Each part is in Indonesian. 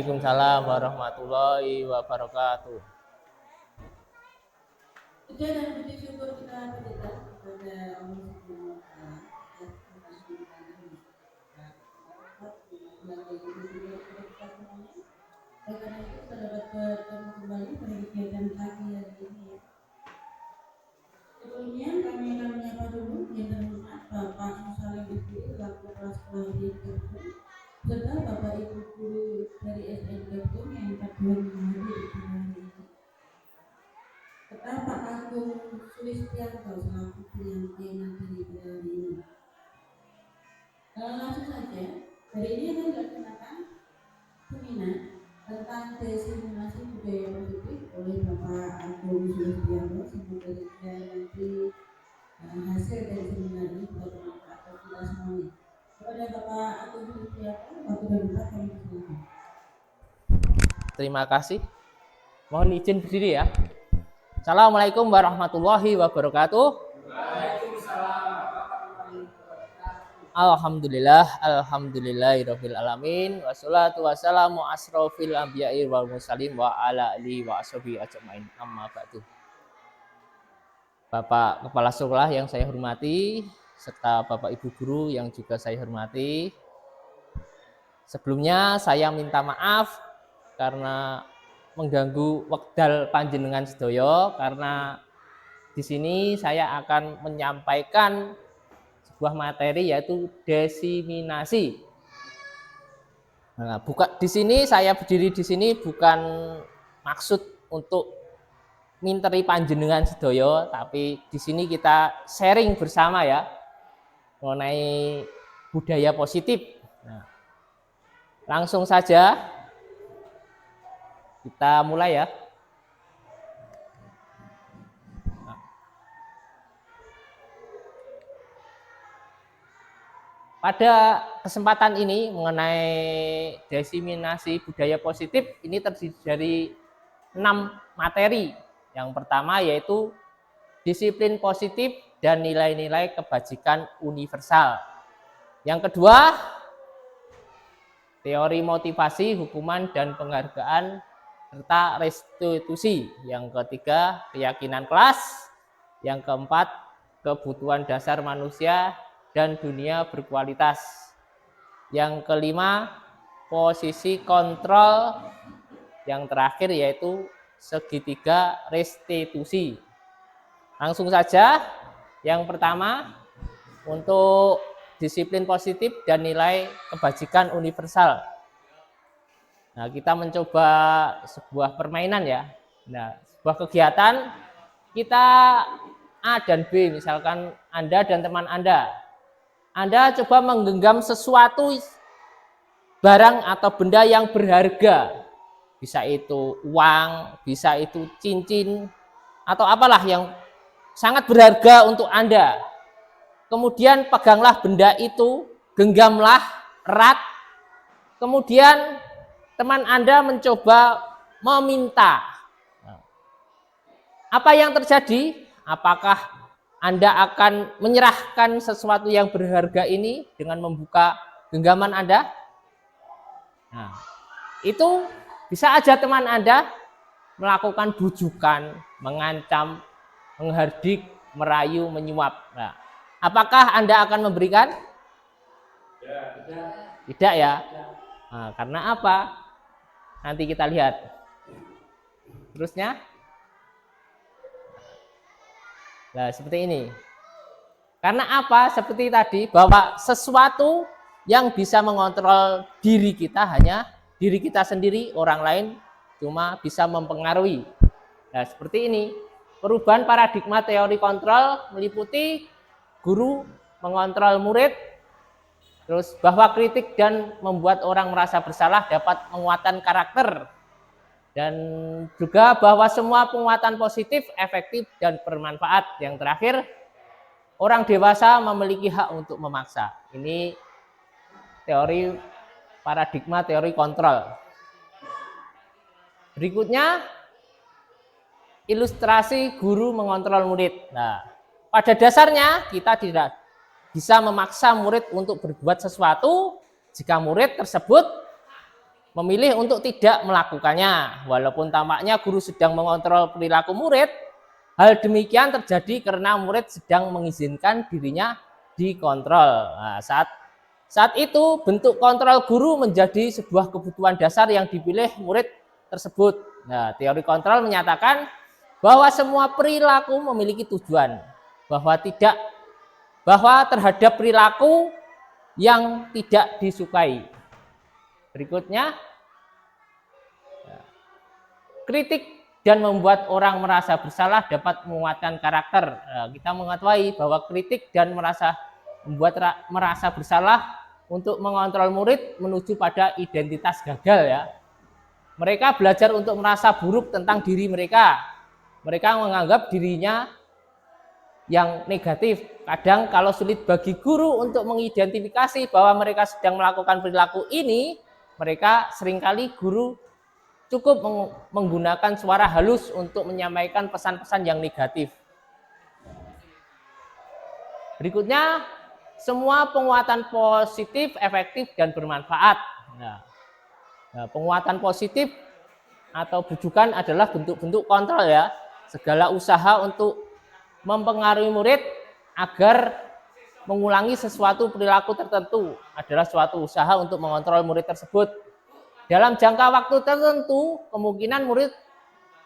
Waalaikumsalam warahmatullahi wabarakatuh. Puja dan puji syukur kita panjatkan kepada Allah Subhanahu wa taala atas kemurahan oleh karena itu kita dapat bertemu kembali pada kegiatan pagi hari ini ya. Sebelumnya kami akan menyapa dulu yang terhormat Bapak Musalim Ibu selaku Kepala Sekolah di Gebung serta Bapak Ibu guru dari SDN Gebung yang kedua menghadiri pada hari ini. Serta Pak Agung Sulistianto selaku penyampaian materi pada hari ini. Langsung saja, hari ini akan dilaksanakan seminar tentang diseminasi budaya positif oleh Bapak Agung Sulistianto. Semoga saja nanti hasil dari seminar ini bisa bermanfaat bagi kita semuanya. Kepada Bapak Agung Sulistianto, waktu dan tempat kami persilakan. Terima kasih. Mohon izin berdiri ya. Assalamualaikum warahmatullahi wabarakatuh. Alhamdulillahirabbil alamin wassalatu wassalamu asrofil anbiya'i wal mursalin wa ala alihi wa ashabihi ajmain. Amma ba'du. Bapak Kepala Sekolah yang saya hormati serta Bapak Ibu guru yang juga saya hormati. Sebelumnya saya minta maaf karena mengganggu wekdal panjenengan sedaya, karena di sini saya akan menyampaikan sebuah materi yaitu diseminasi. Nah, di sini saya berdiri di sini bukan maksud untuk minteri panjenengan sedaya, tapi di sini kita sharing bersama ya mengenai budaya positif. Nah, langsung saja kita mulai ya. Pada kesempatan ini mengenai diseminasi budaya positif ini terdiri dari 6 materi. Yang pertama yaitu disiplin positif dan nilai-nilai kebajikan universal. Yang kedua, teori motivasi, hukuman dan penghargaan serta restitusi. Yang ketiga, keyakinan kelas. Yang keempat, kebutuhan dasar manusia dan dunia berkualitas. Yang kelima, posisi kontrol. Yang terakhir yaitu segitiga restitusi. Langsung saja, yang pertama untuk disiplin positif dan nilai kebajikan universal. Nah, kita mencoba sebuah permainan ya. Nah, sebuah kegiatan kita A dan B, misalkan Anda dan teman Anda coba menggenggam sesuatu barang atau benda yang berharga. Bisa itu uang, bisa itu cincin, atau apalah yang sangat berharga untuk Anda. Kemudian peganglah benda itu, genggamlah erat. Kemudian teman Anda mencoba meminta. Apa yang terjadi? Apakah Anda akan menyerahkan sesuatu yang berharga ini dengan membuka genggaman Anda? Nah, itu bisa aja teman Anda melakukan bujukan, mengancam, menghardik, merayu, menyuap. Nah, apakah Anda akan memberikan? Tidak ya. Nah, karena apa? Nanti kita lihat. Terusnya. Nah, seperti ini. Karena apa? Seperti tadi, bahwa sesuatu yang bisa mengontrol diri kita hanya diri kita sendiri, orang lain cuma bisa mempengaruhi. Nah, seperti ini. Perubahan paradigma teori kontrol meliputi guru mengontrol murid, terus bahwa kritik dan membuat orang merasa bersalah dapat menguatkan karakter, dan juga bahwa semua penguatan positif efektif dan bermanfaat. Yang terakhir, orang dewasa memiliki hak untuk memaksa. Ini teori paradigma teori kontrol. Berikutnya, ilustrasi guru mengontrol murid. Nah, pada dasarnya kita tidak bisa memaksa murid untuk berbuat sesuatu jika murid tersebut memilih untuk tidak melakukannya. Walaupun tampaknya guru sedang mengontrol perilaku murid, hal demikian terjadi karena murid sedang mengizinkan dirinya dikontrol. Nah, saat itu bentuk kontrol guru menjadi sebuah kebutuhan dasar yang dipilih murid tersebut. Nah, teori kontrol menyatakan bahwa semua perilaku memiliki tujuan, bahwa terhadap perilaku yang tidak disukai. Berikutnya, kritik dan membuat orang merasa bersalah dapat menguatkan karakter. Kita mengetahui bahwa kritik dan membuat merasa bersalah untuk mengontrol murid menuju pada identitas gagal ya. Mereka belajar untuk merasa buruk tentang diri mereka. Mereka menganggap dirinya yang negatif. Kadang kalau sulit bagi guru untuk mengidentifikasi bahwa mereka sedang melakukan perilaku ini, mereka seringkali guru cukup menggunakan suara halus untuk menyampaikan pesan-pesan yang negatif. Berikutnya, semua penguatan positif, efektif, dan bermanfaat. Nah, penguatan positif atau bujukan adalah bentuk-bentuk kontrol ya. Segala usaha untuk mempengaruhi murid agar mengulangi sesuatu perilaku tertentu adalah suatu usaha untuk mengontrol murid tersebut. Dalam jangka waktu tertentu, kemungkinan murid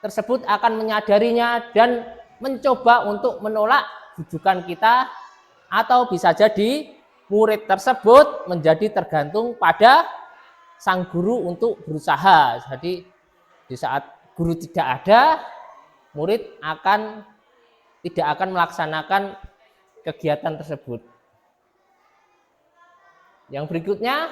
tersebut akan menyadarinya dan mencoba untuk menolak bujukan kita, atau bisa jadi murid tersebut menjadi tergantung pada sang guru untuk berusaha. Jadi di saat guru tidak ada, murid tidak akan melaksanakan kegiatan tersebut. Yang berikutnya,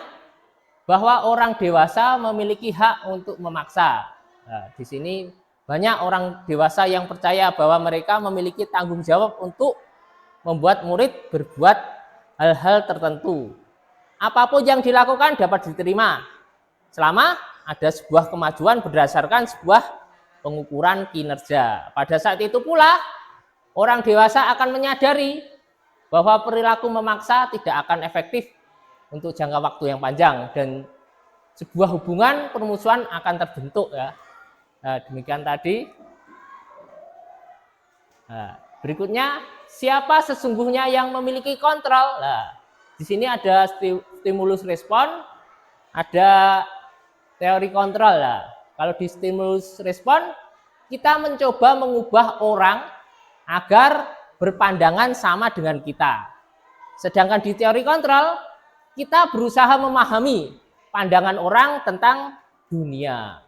bahwa orang dewasa memiliki hak untuk memaksa. Nah, di sini banyak orang dewasa yang percaya bahwa mereka memiliki tanggung jawab untuk membuat murid berbuat hal-hal tertentu. Apapun yang dilakukan dapat diterima selama ada sebuah kemajuan berdasarkan sebuah pengukuran kinerja. Pada saat itu pula, orang dewasa akan menyadari bahwa perilaku memaksa tidak akan efektif untuk jangka waktu yang panjang dan sebuah hubungan permusuhan akan terbentuk ya. Nah, demikian tadi. Nah, berikutnya, siapa sesungguhnya yang memiliki kontrol? Nah, di sini ada stimulus respon, ada teori kontrol. Nah, kalau di stimulus respon, kita mencoba mengubah orang agar berpandangan sama dengan kita. Sedangkan di teori kontrol, kita berusaha memahami pandangan orang tentang dunia.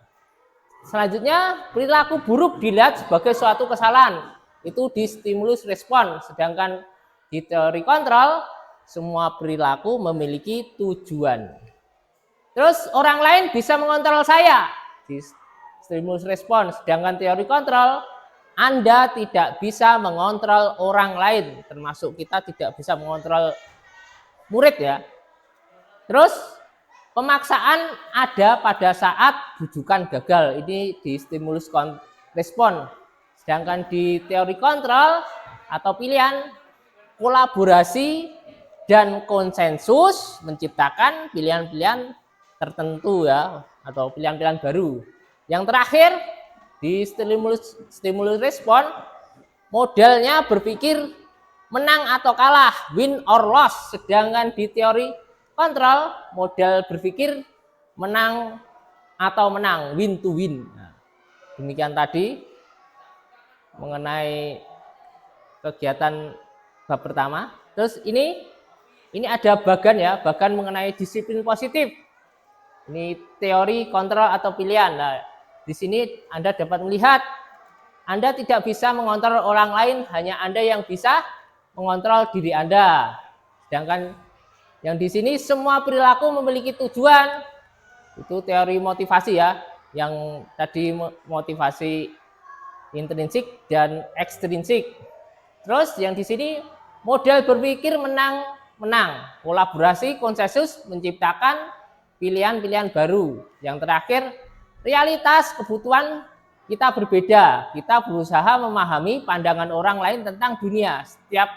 Selanjutnya, perilaku buruk dilihat sebagai suatu kesalahan. Itu di stimulus respon. Sedangkan di teori kontrol, semua perilaku memiliki tujuan. Terus orang lain bisa mengontrol saya di stimulus respon. Sedangkan teori kontrol, Anda tidak bisa mengontrol orang lain. Termasuk kita tidak bisa mengontrol murid ya. Terus pemaksaan ada pada saat bujukan gagal. Ini di stimulus respon. Sedangkan di teori kontrol atau pilihan, kolaborasi dan konsensus menciptakan pilihan-pilihan tertentu ya, atau pilihan-pilihan baru. Yang terakhir di stimulus respon, modelnya berpikir menang atau kalah, win or loss. Sedangkan di teori kontrol, model berpikir menang atau menang, win to win. Nah, demikian tadi mengenai kegiatan bab pertama. Terus ini ada bagan ya, bagan mengenai disiplin positif. Ini teori kontrol atau pilihan. Nah, di sini Anda dapat melihat Anda tidak bisa mengontrol orang lain, hanya Anda yang bisa mengontrol diri Anda. Sedangkan yang di sini semua perilaku memiliki tujuan. Itu teori motivasi ya. Yang tadi motivasi intrinsik dan ekstrinsik. Terus yang di sini model berpikir menang. Kolaborasi, konsensus menciptakan pilihan-pilihan baru. Yang terakhir, realitas kebutuhan kita berbeda. Kita berusaha memahami pandangan orang lain tentang dunia. Setiap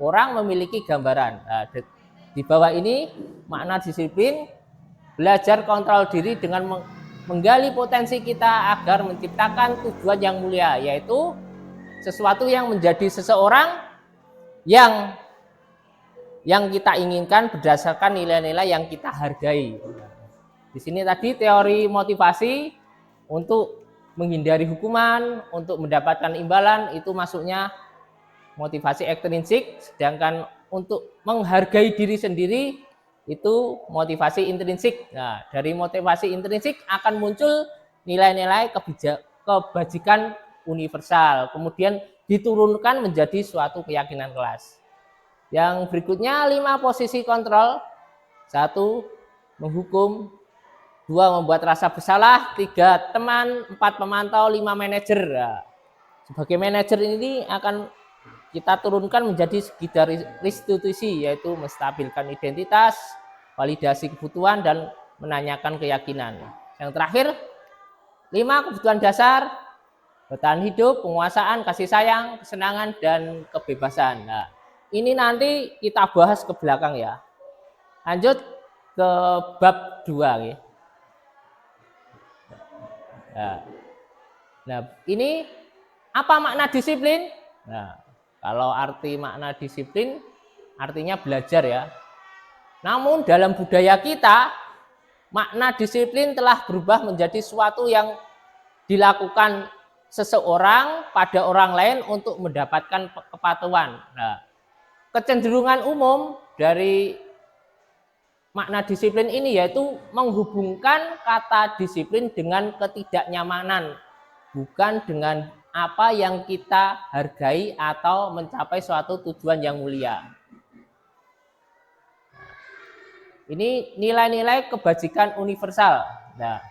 orang memiliki gambaran. Nah, di bawah ini makna disiplin belajar kontrol diri dengan menggali potensi kita agar menciptakan tujuan yang mulia, yaitu sesuatu yang menjadi seseorang yang kita inginkan berdasarkan nilai-nilai yang kita hargai. Di sini tadi teori motivasi untuk menghindari hukuman, untuk mendapatkan imbalan, itu masuknya motivasi ekstrinsik, sedangkan untuk menghargai diri sendiri itu motivasi intrinsik. Nah, dari motivasi intrinsik akan muncul nilai-nilai kebajikan universal, kemudian diturunkan menjadi suatu keyakinan kelas. Yang berikutnya 5 posisi kontrol. 1. Menghukum. 2. Membuat rasa bersalah. 3. Teman. 4. Pemantau. 5. Manajer. Nah, sebagai manajer ini akan kita turunkan menjadi sekedar restitusi, yaitu menstabilkan identitas, validasi kebutuhan, dan menanyakan keyakinan. Yang terakhir 5 kebutuhan dasar: bertahan hidup, penguasaan, kasih sayang, kesenangan, dan kebebasan. Nah, ini nanti kita bahas ke belakang ya. Lanjut ke bab 2 ya. Nah, ini apa makna disiplin? Nah, kalau arti makna disiplin artinya belajar ya. Namun dalam budaya kita, makna disiplin telah berubah menjadi suatu yang dilakukan seseorang pada orang lain untuk mendapatkan kepatuhan. Nah, kecenderungan umum dari makna disiplin ini yaitu menghubungkan kata disiplin dengan ketidaknyamanan, bukan dengan apa yang kita hargai atau mencapai suatu tujuan yang mulia. Ini nilai-nilai kebajikan universal. Nah,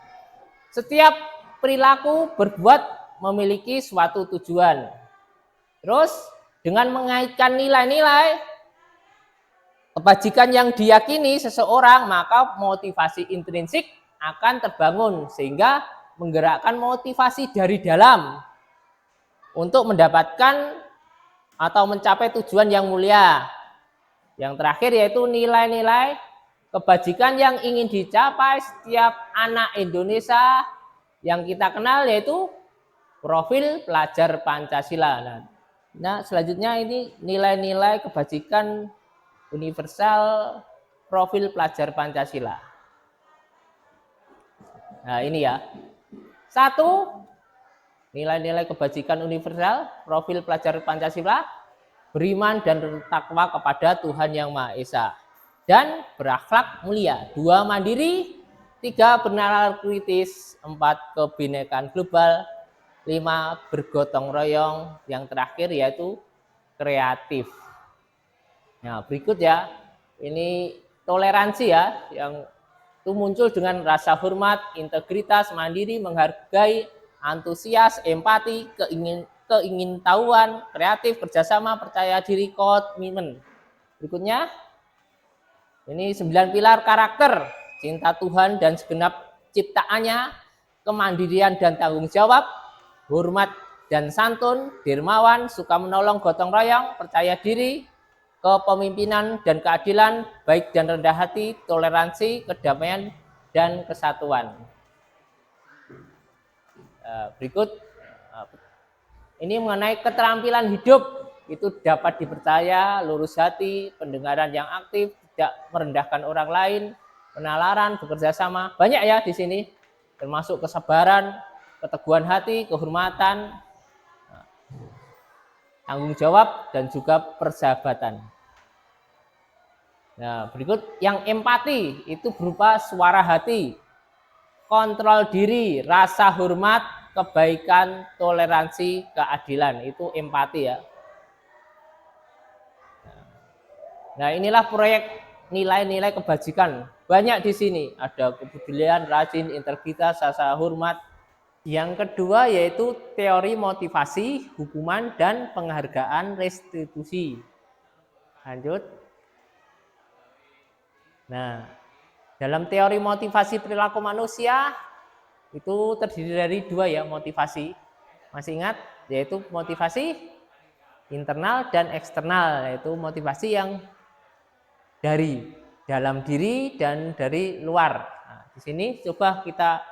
setiap perilaku berbuat memiliki suatu tujuan. Terus dengan mengaitkan nilai-nilai kebajikan yang diyakini seseorang, maka motivasi intrinsik akan terbangun sehingga menggerakkan motivasi dari dalam untuk mendapatkan atau mencapai tujuan yang mulia. Yang terakhir yaitu nilai-nilai kebajikan yang ingin dicapai setiap anak Indonesia yang kita kenal, yaitu profil pelajar Pancasila. Nah, selanjutnya ini nilai-nilai kebajikan universal profil pelajar Pancasila. Nah, ini ya. 1. Nilai-nilai kebajikan universal profil pelajar Pancasila: beriman dan bertakwa kepada Tuhan Yang Maha Esa dan berakhlak mulia. 2. Mandiri. 3. Bernalar kritis. 4. Kebinekaan global. 5. Bergotong royong. Yang terakhir yaitu kreatif. Nah, berikut ya, ini toleransi ya, yang itu muncul dengan rasa hormat, integritas, mandiri, menghargai, antusias, empati, keingintahuan, kreatif, kerjasama, percaya diri, komitmen. Berikutnya, ini 9 pilar karakter: cinta Tuhan dan segenap ciptaannya, kemandirian dan tanggung jawab, hormat dan santun, dermawan, suka menolong, gotong royong, percaya diri, kepemimpinan dan keadilan, baik dan rendah hati, toleransi, kedamaian, dan kesatuan. Berikut ini mengenai keterampilan hidup, itu dapat dipercaya, lurus hati, pendengaran yang aktif, tidak merendahkan orang lain, penalaran, bekerja sama. Banyak ya di sini, termasuk kesabaran, keteguhan hati, kehormatan, tanggung jawab, dan juga persahabatan. Nah, berikut yang empati, itu berupa suara hati, kontrol diri, rasa hormat, kebaikan, toleransi, keadilan. Itu empati ya. Nah, inilah proyek nilai-nilai kebajikan. Banyak di sini, ada kepedulian, rajin, integritas, rasa hormat. Yang kedua yaitu teori motivasi, hukuman, dan penghargaan restitusi. Lanjut. Nah, dalam teori motivasi perilaku manusia itu terdiri dari 2 ya, motivasi. Masih ingat? Yaitu motivasi internal dan eksternal, yaitu motivasi yang dari dalam diri dan dari luar. Nah, di sini coba kita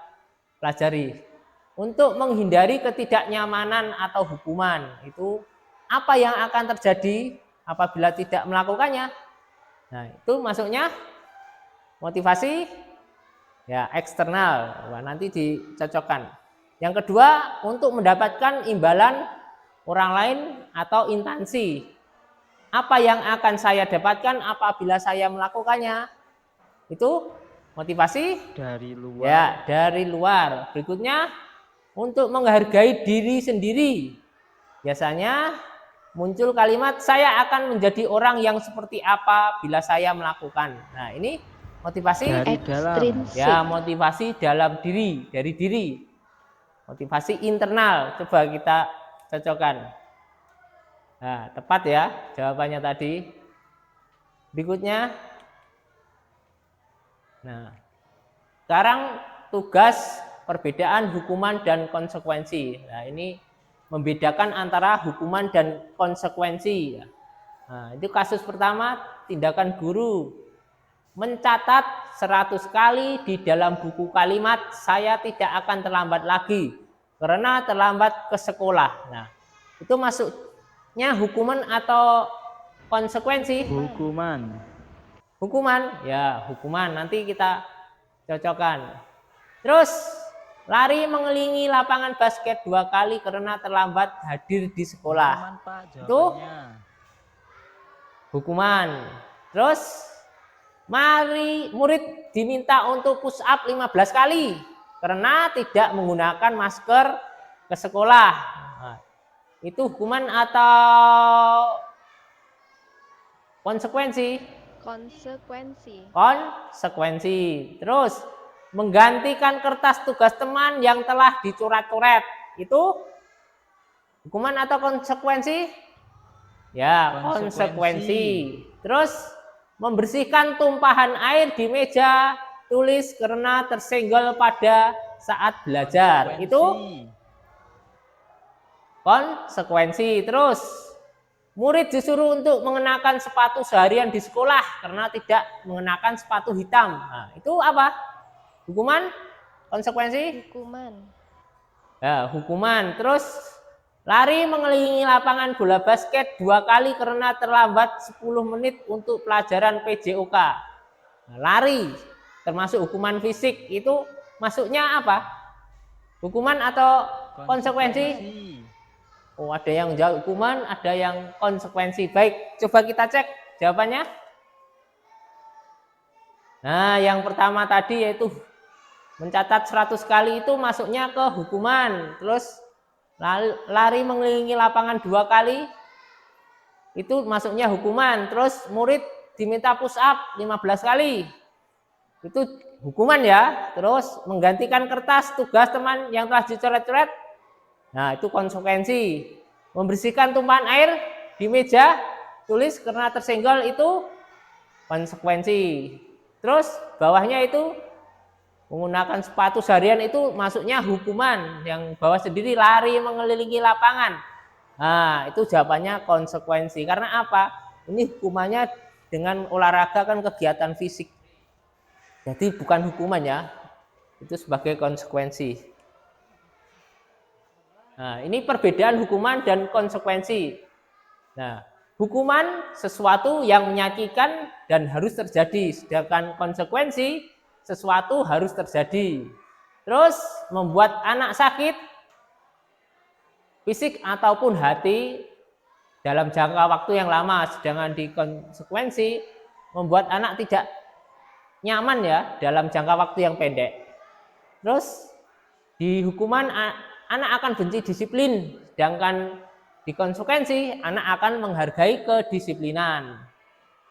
pelajari. Untuk menghindari ketidaknyamanan atau hukuman, itu apa yang akan terjadi apabila tidak melakukannya? Nah, itu masuknya motivasi ya eksternal. Wah, nanti dicocokkan. Yang kedua, untuk mendapatkan imbalan orang lain atau instansi. Apa yang akan saya dapatkan apabila saya melakukannya? Itu motivasi Dari luar. ya, dari luar. Berikutnya, untuk menghargai diri sendiri. Biasanya muncul kalimat saya akan menjadi orang yang seperti apa bila saya melakukan. Nah, ini motivasi Dari dalam. ya, motivasi dalam diri, dari diri. Motivasi internal. Coba kita cocokkan. Nah, tepat ya jawabannya tadi. Berikutnya. Nah, sekarang tugas perbedaan hukuman dan konsekuensi. Nah, ini membedakan antara hukuman dan konsekuensi. Nah, itu kasus pertama, tindakan guru mencatat 100 kali di dalam buku kalimat saya tidak akan terlambat lagi karena terlambat ke sekolah. Nah, itu masuknya hukuman atau konsekuensi? Hukuman. Hukuman, ya hukuman. Nanti kita cocokkan. Terus lari mengelilingi lapangan basket 2 kali karena terlambat hadir di sekolah. Hukuman, Pak, Itu jawabannya. hukuman. Terus murid diminta untuk push up 15 kali karena tidak menggunakan masker ke sekolah. Nah, itu hukuman atau konsekuensi? Konsekuensi. Terus menggantikan kertas tugas teman yang telah dicoret-coret. Itu hukuman atau konsekuensi? Ya, konsekuensi. Terus membersihkan tumpahan air di meja tulis karena tersenggol pada saat belajar. Itu konsekuensi. Terus murid disuruh untuk mengenakan sepatu seharian di sekolah karena tidak mengenakan sepatu hitam. Nah, itu apa? Hukuman? Konsekuensi? Hukuman. Ya, hukuman. Terus lari mengelilingi lapangan bola basket 2 kali karena terlambat 10 menit untuk pelajaran PJOK. Nah, lari termasuk hukuman fisik, itu masuknya apa? Hukuman atau konsekuensi? Oh, ada yang jawab hukuman, ada yang konsekuensi. Baik, coba kita cek jawabannya. Nah, yang pertama tadi yaitu mencatat 100 kali itu masuknya ke hukuman. Terus lari mengelilingi lapangan 2 kali itu masuknya hukuman. Terus murid diminta push up 15 kali. Itu hukuman ya. Terus menggantikan kertas tugas teman yang telah dicoret-coret. Nah, itu konsekuensi. Membersihkan tumpahan air di meja tulis karena tersenggol itu konsekuensi. Terus bawahnya itu menggunakan sepatu seharian itu masuknya hukuman. Yang bawah sendiri lari mengelilingi lapangan. Nah, itu jawabannya konsekuensi. Karena apa? Ini hukumannya dengan olahraga kan kegiatan fisik. Jadi bukan hukuman ya. Itu sebagai konsekuensi. Nah, ini perbedaan hukuman dan konsekuensi. Nah, hukuman sesuatu yang menyakitkan dan harus terjadi, sedangkan konsekuensi sesuatu harus terjadi. Terus membuat anak sakit fisik ataupun hati dalam jangka waktu yang lama, sedangkan di konsekuensi membuat anak tidak nyaman ya dalam jangka waktu yang pendek. Terus di hukuman anak akan benci disiplin, sedangkan di konsekuensi anak akan menghargai kedisiplinan.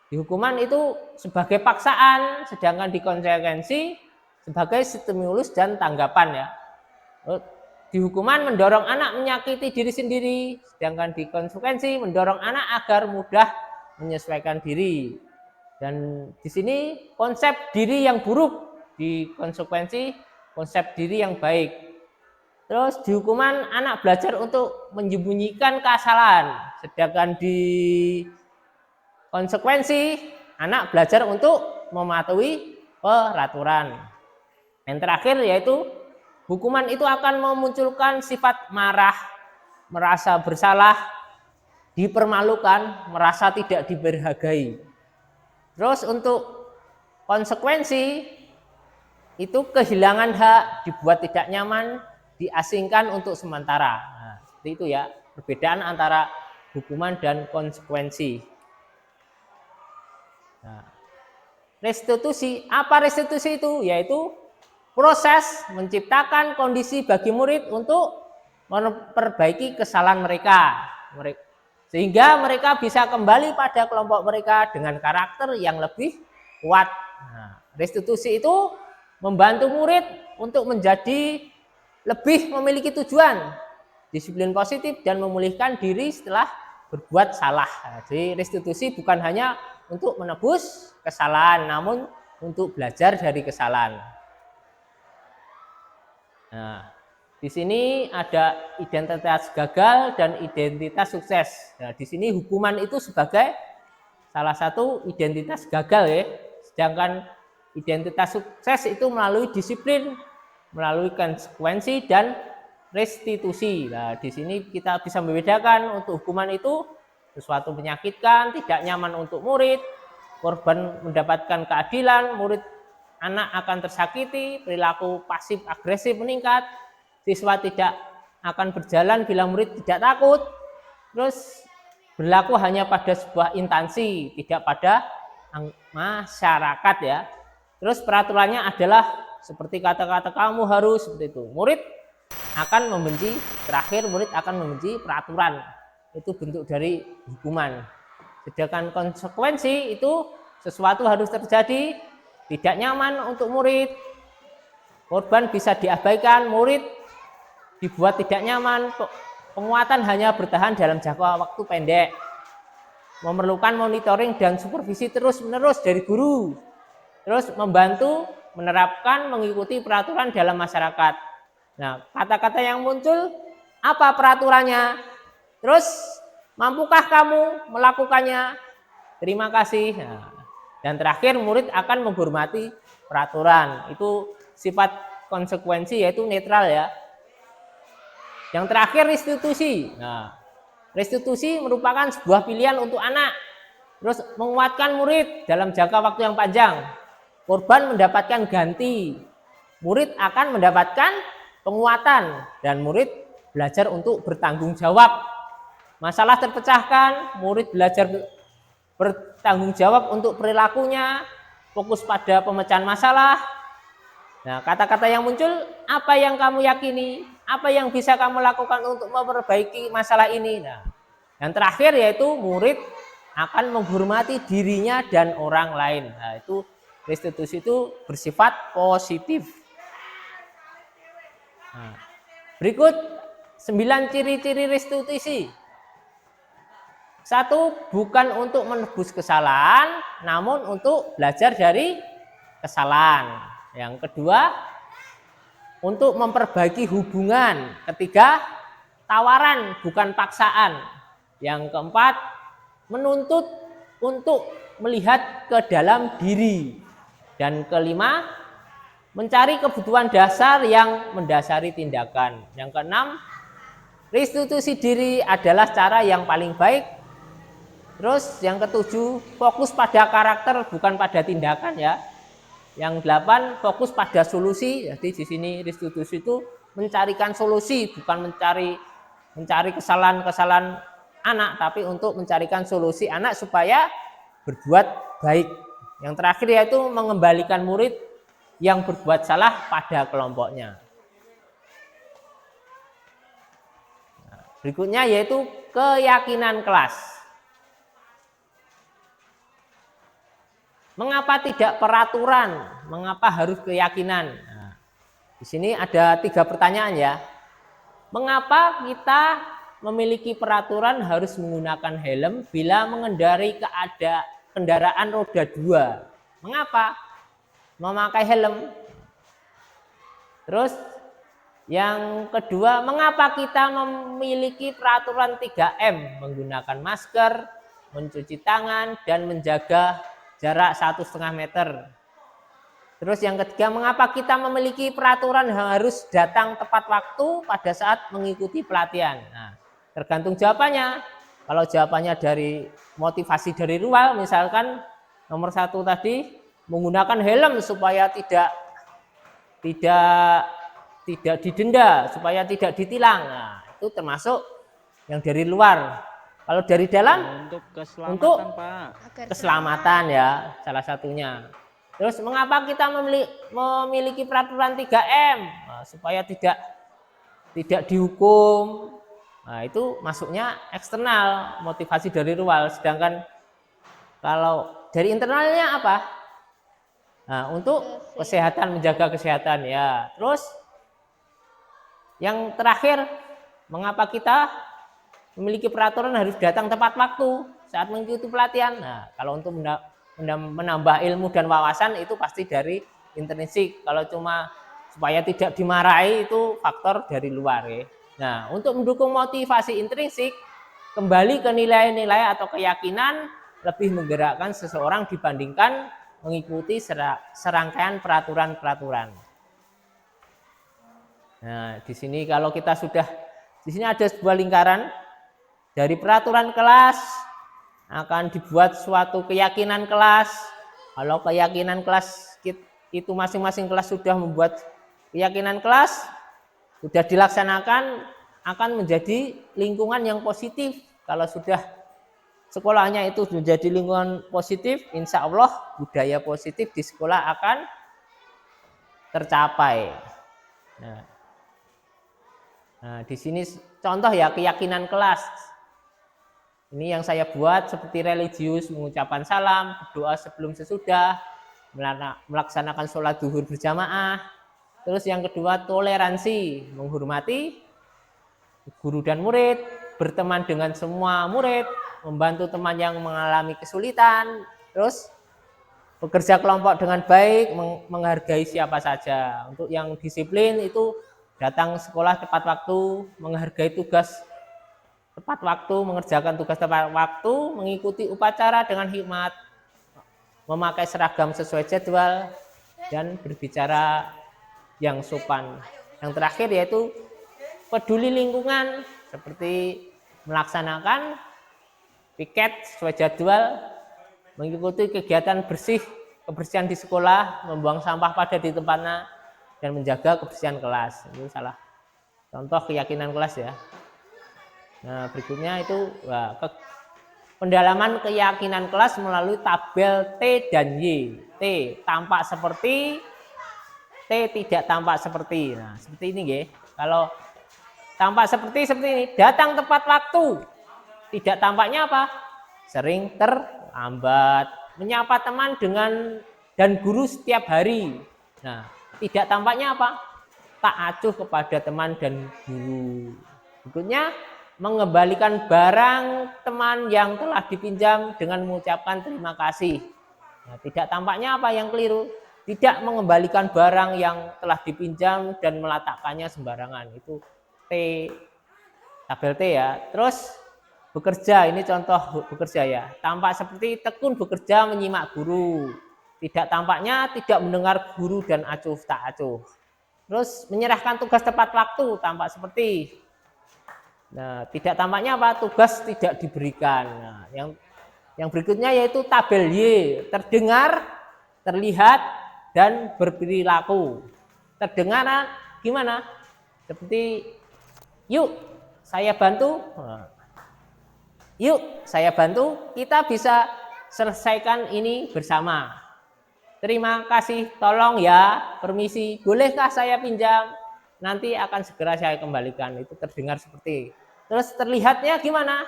Di hukuman itu sebagai paksaan, sedangkan di konsekuensi sebagai stimulus dan tanggapan ya. Di hukuman mendorong anak menyakiti diri sendiri, sedangkan di konsekuensi mendorong anak agar mudah menyesuaikan diri. Dan di sini konsep diri yang buruk, di konsekuensi konsep diri yang baik. Terus di hukuman anak belajar untuk menyembunyikan kesalahan, sedangkan di konsekuensi anak belajar untuk mematuhi peraturan. Yang terakhir yaitu hukuman itu akan memunculkan sifat marah, merasa bersalah, dipermalukan, merasa tidak dihargai. Terus untuk konsekuensi itu kehilangan hak, dibuat tidak nyaman, diasingkan untuk sementara. Nah, seperti itu ya, perbedaan antara hukuman dan konsekuensi. Nah, restitusi, apa restitusi itu? Yaitu proses menciptakan kondisi bagi murid untuk memperbaiki kesalahan mereka. Sehingga mereka bisa kembali pada kelompok mereka dengan karakter yang lebih kuat. Nah, restitusi itu membantu murid untuk menjadi lebih memiliki tujuan, disiplin positif dan memulihkan diri setelah berbuat salah. Jadi restitusi bukan hanya untuk menebus kesalahan, namun untuk belajar dari kesalahan. Nah, di sini ada identitas gagal dan identitas sukses. Nah, di sini hukuman itu sebagai salah satu identitas gagal ya. Sedangkan identitas sukses itu melalui disiplin, melalui konsekuensi dan restitusi. Nah, di sini kita bisa membedakan untuk hukuman itu sesuatu menyakitkan, tidak nyaman untuk murid, korban mendapatkan keadilan, murid anak akan tersakiti, perilaku pasif agresif meningkat, siswa tidak akan berjalan bila murid tidak takut, terus berlaku hanya pada sebuah instansi, tidak pada masyarakat ya. Terus peraturannya adalah seperti kata-kata kamu harus, seperti itu. Murid akan membenci, terakhir murid akan membenci peraturan. Itu bentuk dari hukuman. Sedangkan konsekuensi itu sesuatu harus terjadi, tidak nyaman untuk murid, korban bisa diabaikan, murid dibuat tidak nyaman, penguatan hanya bertahan dalam jangka waktu pendek, memerlukan monitoring dan supervisi terus-menerus dari guru, terus membantu menerapkan mengikuti peraturan dalam masyarakat. Nah, kata-kata yang muncul, apa peraturannya? Terus, mampukah kamu melakukannya? Terima kasih. Nah, dan terakhir, murid akan menghormati peraturan. Itu sifat konsekuensi, yaitu netral ya. Yang terakhir, restitusi. Nah, restitusi merupakan sebuah pilihan untuk anak. Terus menguatkan murid dalam jangka waktu yang panjang. Korban mendapatkan ganti. Murid akan mendapatkan penguatan. Dan murid belajar untuk bertanggung jawab. Masalah terpecahkan, murid belajar bertanggung jawab untuk perilakunya, fokus pada pemecahan masalah. Nah, kata-kata yang muncul, apa yang kamu yakini, apa yang bisa kamu lakukan untuk memperbaiki masalah ini. Nah, yang terakhir yaitu murid akan menghormati dirinya dan orang lain. Nah, itu restitusi itu bersifat positif. Nah, berikut 9 ciri-ciri restitusi. 1, bukan untuk menebus kesalahan, namun untuk belajar dari kesalahan. Yang kedua, untuk memperbaiki hubungan. Ketiga, tawaran bukan paksaan. Yang keempat, menuntut untuk melihat ke dalam diri. Dan kelima, mencari kebutuhan dasar yang mendasari tindakan. Yang keenam, restitusi diri adalah cara yang paling baik. Terus yang ketujuh, fokus pada karakter bukan pada tindakan ya. Yang 8, fokus pada solusi. Jadi di sini restitusi itu mencarikan solusi, bukan mencari kesalahan-kesalahan anak, tapi untuk mencarikan solusi anak supaya berbuat baik. Yang terakhir yaitu mengembalikan murid yang berbuat salah pada kelompoknya. Nah, berikutnya yaitu keyakinan kelas. Mengapa tidak peraturan? Mengapa harus keyakinan? Nah, di sini ada 3 pertanyaan ya. Mengapa kita memiliki peraturan harus menggunakan helm bila mengendarai kendaraan roda 2? Mengapa memakai helm? Terus yang kedua, mengapa kita memiliki peraturan 3M? Menggunakan masker, mencuci tangan, dan menjaga jarak 1,5 meter. Terus yang ketiga, mengapa kita memiliki peraturan harus datang tepat waktu pada saat mengikuti pelatihan? Nah, tergantung jawabannya. Kalau jawabannya dari motivasi dari luar, misalkan nomor 1 tadi menggunakan helm supaya tidak didenda, supaya tidak ditilang. Nah, itu termasuk yang dari luar. Kalau dari dalam Untuk keselamatan, untuk Pak. keselamatan ya, salah satunya. Terus mengapa kita memiliki peraturan 3M? Nah, supaya tidak dihukum. Nah, itu masuknya eksternal, motivasi dari luar. Sedangkan kalau dari internalnya apa? Nah, untuk kesehatan, menjaga kesehatan ya. Terus yang terakhir, mengapa kita memiliki peraturan harus datang tepat waktu saat mengikuti pelatihan? Nah, kalau untuk menambah ilmu dan wawasan itu pasti dari intrinsik. Kalau cuma supaya tidak dimarahi itu faktor dari luar ya. Nah, untuk mendukung motivasi intrinsik, kembali ke nilai-nilai atau keyakinan lebih menggerakkan seseorang dibandingkan mengikuti serangkaian peraturan-peraturan. Nah, di sini kalau kita sudah di sini ada sebuah lingkaran dari peraturan kelas akan dibuat suatu keyakinan kelas. Kalau keyakinan kelas itu masing-masing kelas sudah membuat keyakinan kelas, sudah dilaksanakan, akan menjadi lingkungan yang positif. Kalau sudah sekolahnya itu menjadi lingkungan positif, insya Allah budaya positif di sekolah akan tercapai. Nah, di sini contoh ya keyakinan kelas. Ini yang saya buat seperti religius, mengucapkan salam, berdoa sebelum sesudah, melaksanakan sholat zuhur berjamaah. Terus yang kedua toleransi, menghormati guru dan murid, berteman dengan semua murid, membantu teman yang mengalami kesulitan, terus bekerja kelompok dengan baik, menghargai siapa saja. Untuk yang disiplin itu datang sekolah tepat waktu, menghargai tugas tepat waktu, mengerjakan tugas tepat waktu, mengikuti upacara dengan hikmat, memakai seragam sesuai jadwal, dan berbicara yang sopan. Yang terakhir yaitu peduli lingkungan, seperti melaksanakan piket sesuai jadwal, mengikuti kegiatan kebersihan di sekolah, membuang sampah pada di tempatnya, dan menjaga kebersihan kelas. Itu salah contoh keyakinan kelas ya. Nah, berikutnya itu pendalaman keyakinan kelas melalui tabel T dan Y. T tampak seperti, T tidak tampak seperti. Nah, seperti ini nggih. Kalau tampak seperti ini, datang tepat waktu. Tidak tampaknya apa? Sering terlambat. Menyapa teman dan guru setiap hari. Nah, tidak tampaknya apa? Tak acuh kepada teman dan guru. Berikutnya, mengembalikan barang teman yang telah dipinjam dengan mengucapkan terima kasih. Nah, tidak tampaknya apa yang keliru? Tidak mengembalikan barang yang telah dipinjam dan meletakkannya sembarangan. Itu T, tabel T ya. Terus bekerja, ini contoh bekerja ya. Tampak seperti tekun bekerja menyimak guru. Tidak tampaknya tidak mendengar guru dan acuh tak acuh. Terus menyerahkan tugas tepat waktu, tampak seperti. Nah, tidak tampaknya apa? Tugas tidak diberikan. Nah, yang berikutnya yaitu tabel Y, terdengar, terlihat, dan berperilaku. Terdengar gimana? Seperti yuk saya bantu. Yuk saya bantu, kita bisa selesaikan ini bersama. Terima kasih, tolong ya, permisi, bolehkah saya pinjam? Nanti akan segera saya kembalikan. Itu terdengar seperti. Terus terlihatnya gimana?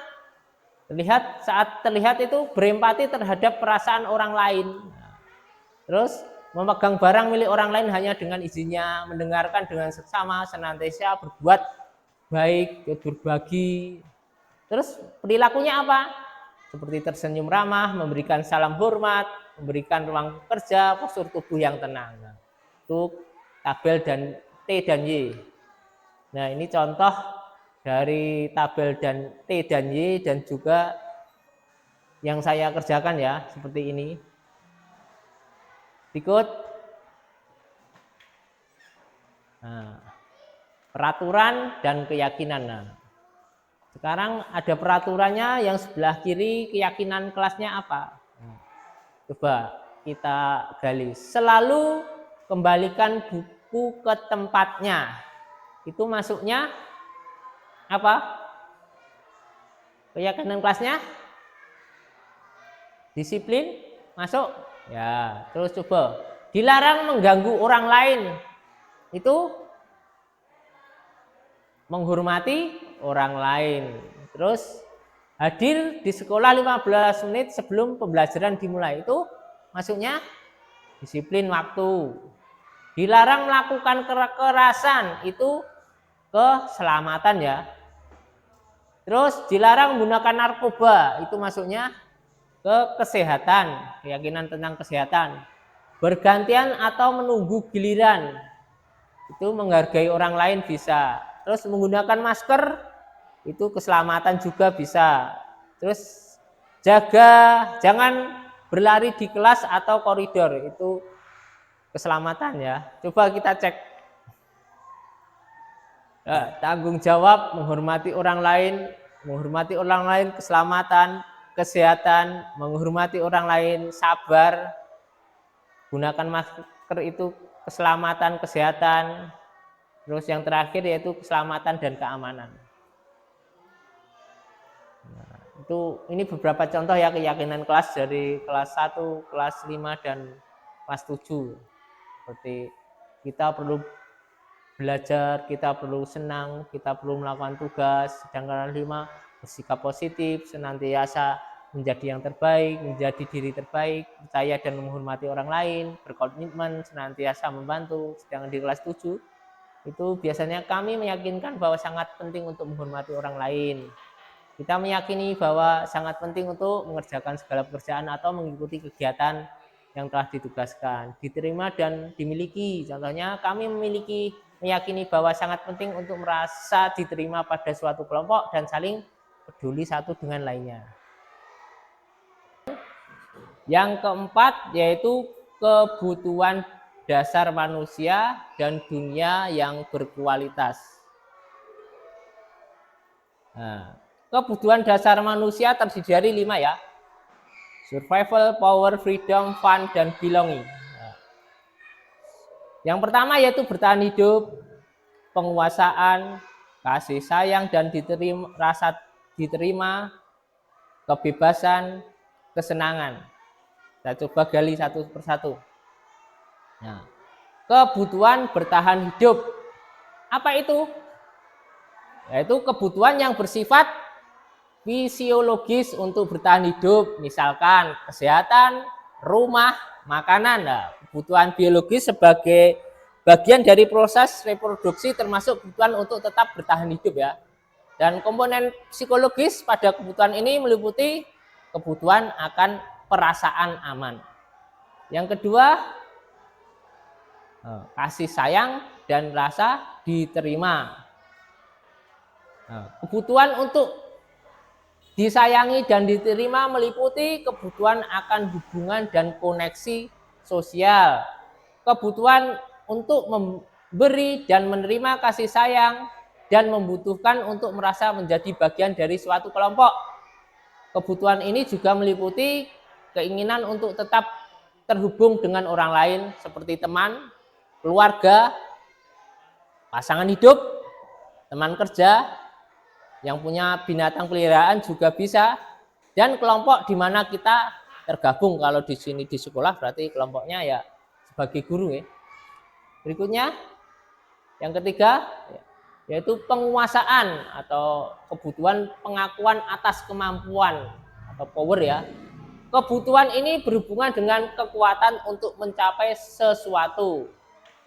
Saat terlihat itu berempati terhadap perasaan orang lain. Terus memegang barang milik orang lain hanya dengan izinnya, mendengarkan dengan seksama, senantiasa berbuat baik, berbagi. Terus perilakunya apa? Seperti tersenyum ramah, memberikan salam hormat, memberikan ruang kerja, postur tubuh yang tenang. Nah, itu tabel dan T dan Y. Nah, ini contoh dari tabel dan T dan Y dan juga yang saya kerjakan ya, seperti ini. Berikut Nah, peraturan dan keyakinan. Nah, sekarang ada peraturannya, yang sebelah kiri keyakinan kelasnya apa? Nah, coba kita gali. Selalu kembalikan buku ke tempatnya. Itu masuknya apa? Keyakinan kelasnya disiplin, masuk. Ya, terus coba. Dilarang mengganggu orang lain. Itu menghormati orang lain. Terus hadir di sekolah 15 menit sebelum pembelajaran dimulai. Itu masuknya disiplin waktu. Dilarang melakukan kekerasan, itu keselamatan ya. Terus dilarang menggunakan narkoba, itu masuknya ke kesehatan, keyakinan tentang kesehatan. Bergantian atau menunggu giliran, itu menghargai orang lain bisa. Terus menggunakan masker, itu keselamatan juga bisa. Terus jangan berlari di kelas atau koridor, itu keselamatan ya. Coba kita cek. Tanggung jawab, menghormati orang lain, keselamatan, kesehatan, menghormati orang lain, sabar, gunakan masker, itu keselamatan, kesehatan. Terus yang terakhir yaitu keselamatan dan keamanan. Nah, ini beberapa contoh ya keyakinan kelas dari kelas 1, kelas 5 dan kelas 7. Seperti kita perlu belajar, kita perlu senang, kita perlu melakukan tugas. Sedangkan 5, bersikap positif, senantiasa menjadi yang terbaik, menjadi diri terbaik, percaya dan menghormati orang lain, berkomitmen, senantiasa membantu. Sedangkan di kelas 7 itu biasanya kami meyakinkan bahwa sangat penting untuk menghormati orang lain. Kita meyakini bahwa sangat penting untuk mengerjakan segala pekerjaan atau mengikuti kegiatan yang telah ditugaskan, diterima dan dimiliki. Contohnya kami meyakini bahwa sangat penting untuk merasa diterima pada suatu kelompok dan saling peduli satu dengan lainnya. Yang keempat yaitu kebutuhan dasar manusia dan dunia yang berkualitas. Nah, kebutuhan dasar manusia terdiri dari 5 ya. Survival, power, freedom, fun, dan belonging. Nah, yang pertama yaitu bertahan hidup, penguasaan, kasih sayang dan rasa diterima, kebebasan, kesenangan. Kita coba gali satu persatu. Nah, kebutuhan bertahan hidup. Apa itu? Yaitu kebutuhan yang bersifat fisiologis untuk bertahan hidup, misalkan kesehatan, rumah, makanan. Nah, kebutuhan biologis sebagai bagian dari proses reproduksi termasuk kebutuhan untuk tetap bertahan hidup ya. Dan komponen psikologis pada kebutuhan ini meliputi kebutuhan akan perasaan aman. Yang kedua, kasih sayang dan rasa diterima. Kebutuhan untuk disayangi dan diterima meliputi kebutuhan akan hubungan dan koneksi sosial. Kebutuhan untuk memberi dan menerima kasih sayang dan membutuhkan untuk merasa menjadi bagian dari suatu kelompok. Kebutuhan ini juga meliputi keinginan untuk tetap terhubung dengan orang lain seperti teman, keluarga, pasangan hidup, teman kerja, yang punya binatang peliharaan juga bisa, dan kelompok di mana kita tergabung. Kalau di sini di sekolah berarti kelompoknya ya sebagai guru ya. Berikutnya yang ketiga yaitu penguasaan atau kebutuhan pengakuan atas kemampuan atau power ya. Kebutuhan ini berhubungan dengan kekuatan untuk mencapai sesuatu,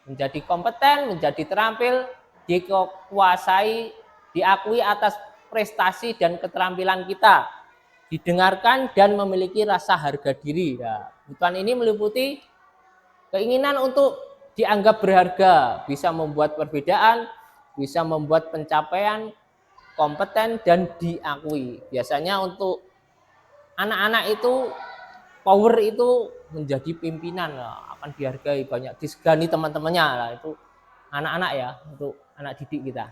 menjadi kompeten, menjadi terampil, dikuasai, diakui atas prestasi dan keterampilan kita, didengarkan dan memiliki rasa harga diri. Nah, kebutuhan ini meliputi keinginan untuk dianggap berharga, bisa membuat perbedaan, bisa membuat pencapaian, kompeten dan diakui. Biasanya untuk anak-anak itu power itu menjadi pimpinan, akan dihargai, banyak disegani teman-temannya. Itu anak-anak ya, untuk anak didik kita.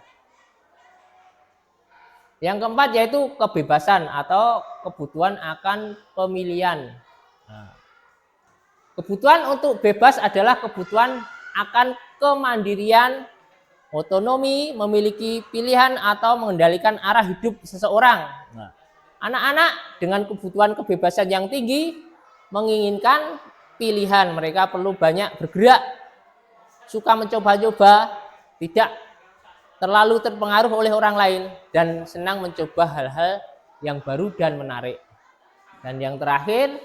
Yang keempat yaitu kebebasan atau kebutuhan akan pemilihan. Nah, kebutuhan untuk bebas adalah kebutuhan akan kemandirian, otonomi, memiliki pilihan atau mengendalikan arah hidup seseorang. Nah, anak-anak dengan kebutuhan kebebasan yang tinggi menginginkan pilihan. Mereka perlu banyak bergerak, suka mencoba-coba, tidak terlalu terpengaruh oleh orang lain, dan senang mencoba hal-hal yang baru dan menarik. Dan yang terakhir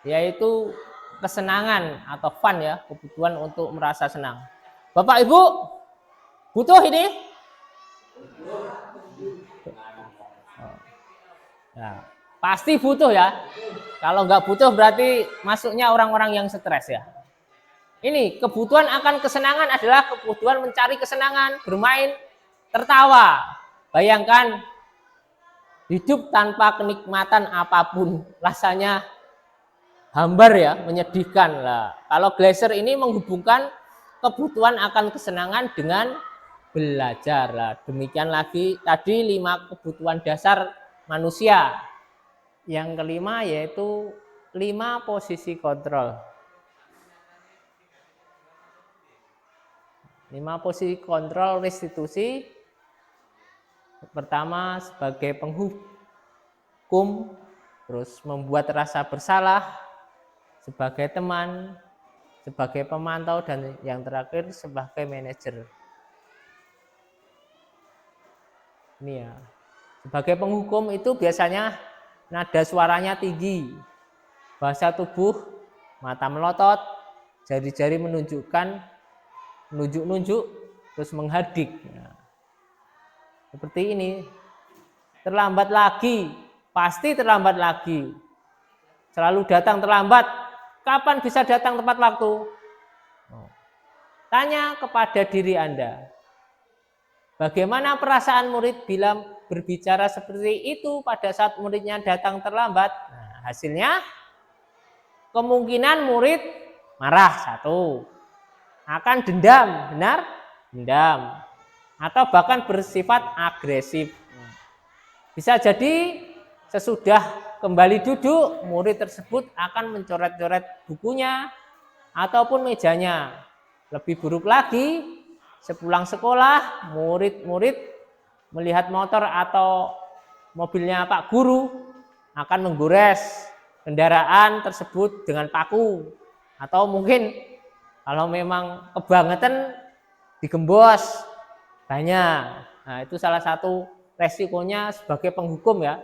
yaitu kesenangan atau fun ya, kebutuhan untuk merasa senang. Bapak Ibu butuh ini? Nah, pasti butuh ya. Kalau nggak butuh berarti masuknya orang-orang yang stres ya. Ini kebutuhan akan kesenangan adalah kebutuhan mencari kesenangan, bermain, tertawa. Bayangkan hidup tanpa kenikmatan apapun, rasanya hambar ya, menyedihkan lah. Kalau Gleiser ini menghubungkan kebutuhan akan kesenangan dengan belajar lah. Demikian lagi tadi 5 kebutuhan dasar manusia. Yang kelima yaitu 5 posisi kontrol. 5 posisi kontrol restitusi. Pertama sebagai penghukum, terus membuat rasa bersalah, sebagai teman, sebagai pemantau, dan yang terakhir sebagai manajer. Ini ya. Sebagai penghukum itu biasanya nada suaranya tinggi, bahasa tubuh, mata melotot, jari-jari menunjukkan, menunjuk-nunjuk, terus menghardik. Nah, seperti ini. Terlambat lagi, pasti terlambat lagi. Selalu datang terlambat. Kapan bisa datang tepat waktu? Tanya kepada diri Anda. Bagaimana perasaan murid bila berbicara seperti itu pada saat muridnya datang terlambat? Nah, hasilnya kemungkinan murid marah 1, akan dendam, benar? Dendam. Atau bahkan bersifat agresif. Bisa jadi sesudah kembali duduk, murid tersebut akan mencoret-coret bukunya ataupun mejanya. Lebih buruk lagi, sepulang sekolah, murid-murid melihat motor atau mobilnya Pak Guru akan menggores kendaraan tersebut dengan paku. Atau mungkin kalau memang kebangetan digembos banyak. Nah, itu salah satu resikonya sebagai penghukum ya.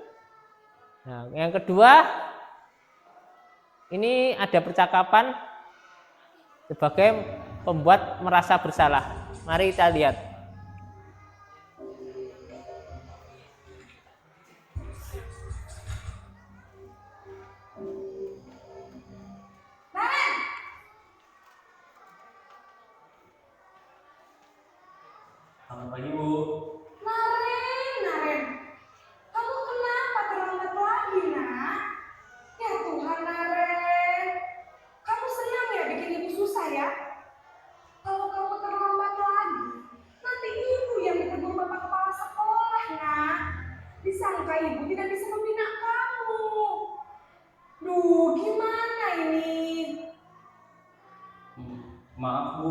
Nah, yang kedua, ini ada percakapan sebagai pembuat merasa bersalah. Mari kita lihat. Selamat pagi, Bu. Naren, kamu kenapa terlambat lagi, nak? Ya Tuhan, Naren, kamu senang ya bikin ibu susah ya? Kalau kamu terlambat lagi, nanti ibu yang ditegur bapak kepala sekolah, nak. Disangka ibu tidak bisa membina kamu. Duh, gimana ini? Maaf, Bu.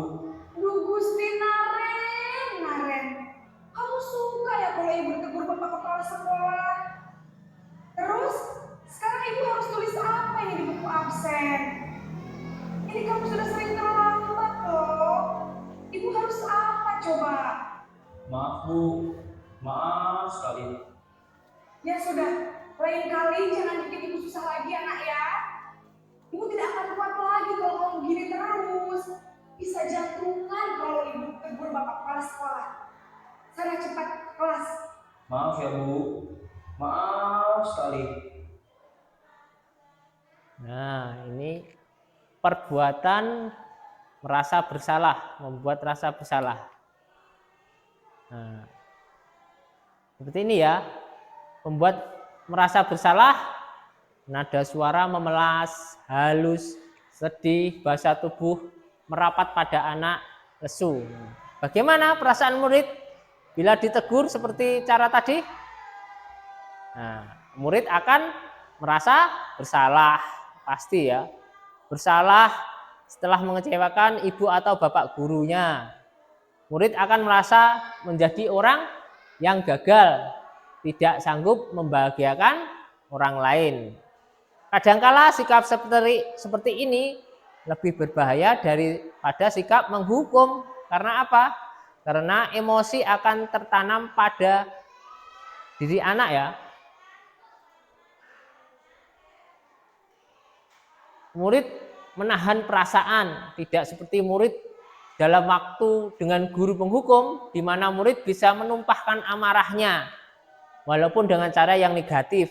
Duh, Gusti Naren, kamu suka ya kalau ibu ditegur bapak kepala sekolah? Terus, sekarang ibu harus tulis apa ini di buku absen? Ini kamu sudah sering terlambat loh. Ibu harus apa coba? Maaf, Bu. Maaf sekali. Ya sudah, lain kali jangan bikin ibu susah lagi anak ya. Ibu tidak akan kuat lagi kalau kamu begini terus. Bisa jantungan kalau ibu tegur bapak kepala sekolah. Sana cepat ke kelas. Maaf ya, Bu. Maaf sekali. Nah, ini perbuatan merasa bersalah, membuat rasa bersalah. Nah, seperti ini ya, membuat merasa bersalah, nada suara memelas, halus, sedih, bahasa tubuh merapat pada anak, lesu. Bagaimana perasaan murid bila ditegur seperti cara tadi? Nah, murid akan merasa bersalah, pasti ya. Bersalah setelah mengecewakan ibu atau bapak gurunya. Murid akan merasa menjadi orang yang gagal, tidak sanggup membahagiakan orang lain. Kadangkala sikap seperti ini lebih berbahaya daripada sikap menghukum. Karena apa? Karena emosi akan tertanam pada diri anak ya. Murid menahan perasaan, tidak seperti murid dalam waktu dengan guru penghukum, di mana murid bisa menumpahkan amarahnya, walaupun dengan cara yang negatif.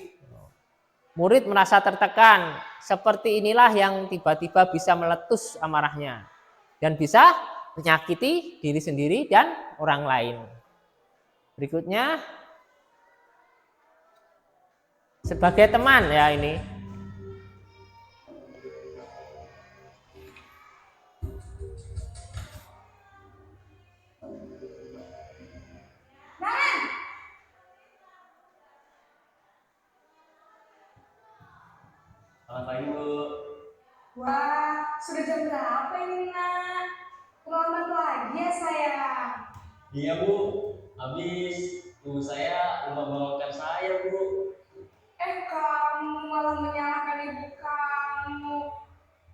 Murid merasa tertekan, seperti inilah yang tiba-tiba bisa meletus amarahnya, dan bisa menyakiti diri sendiri dan orang lain. Berikutnya, sebagai teman ya ini. Selamat pagi, Bu. Wah, sudah jam berapa ini, Nak? Terlambat lagi ya, sayang. Iya, Bu. Habis ibu saya lupa bangunkan saya, Bu. Kamu malah menyalahkan ibu kamu.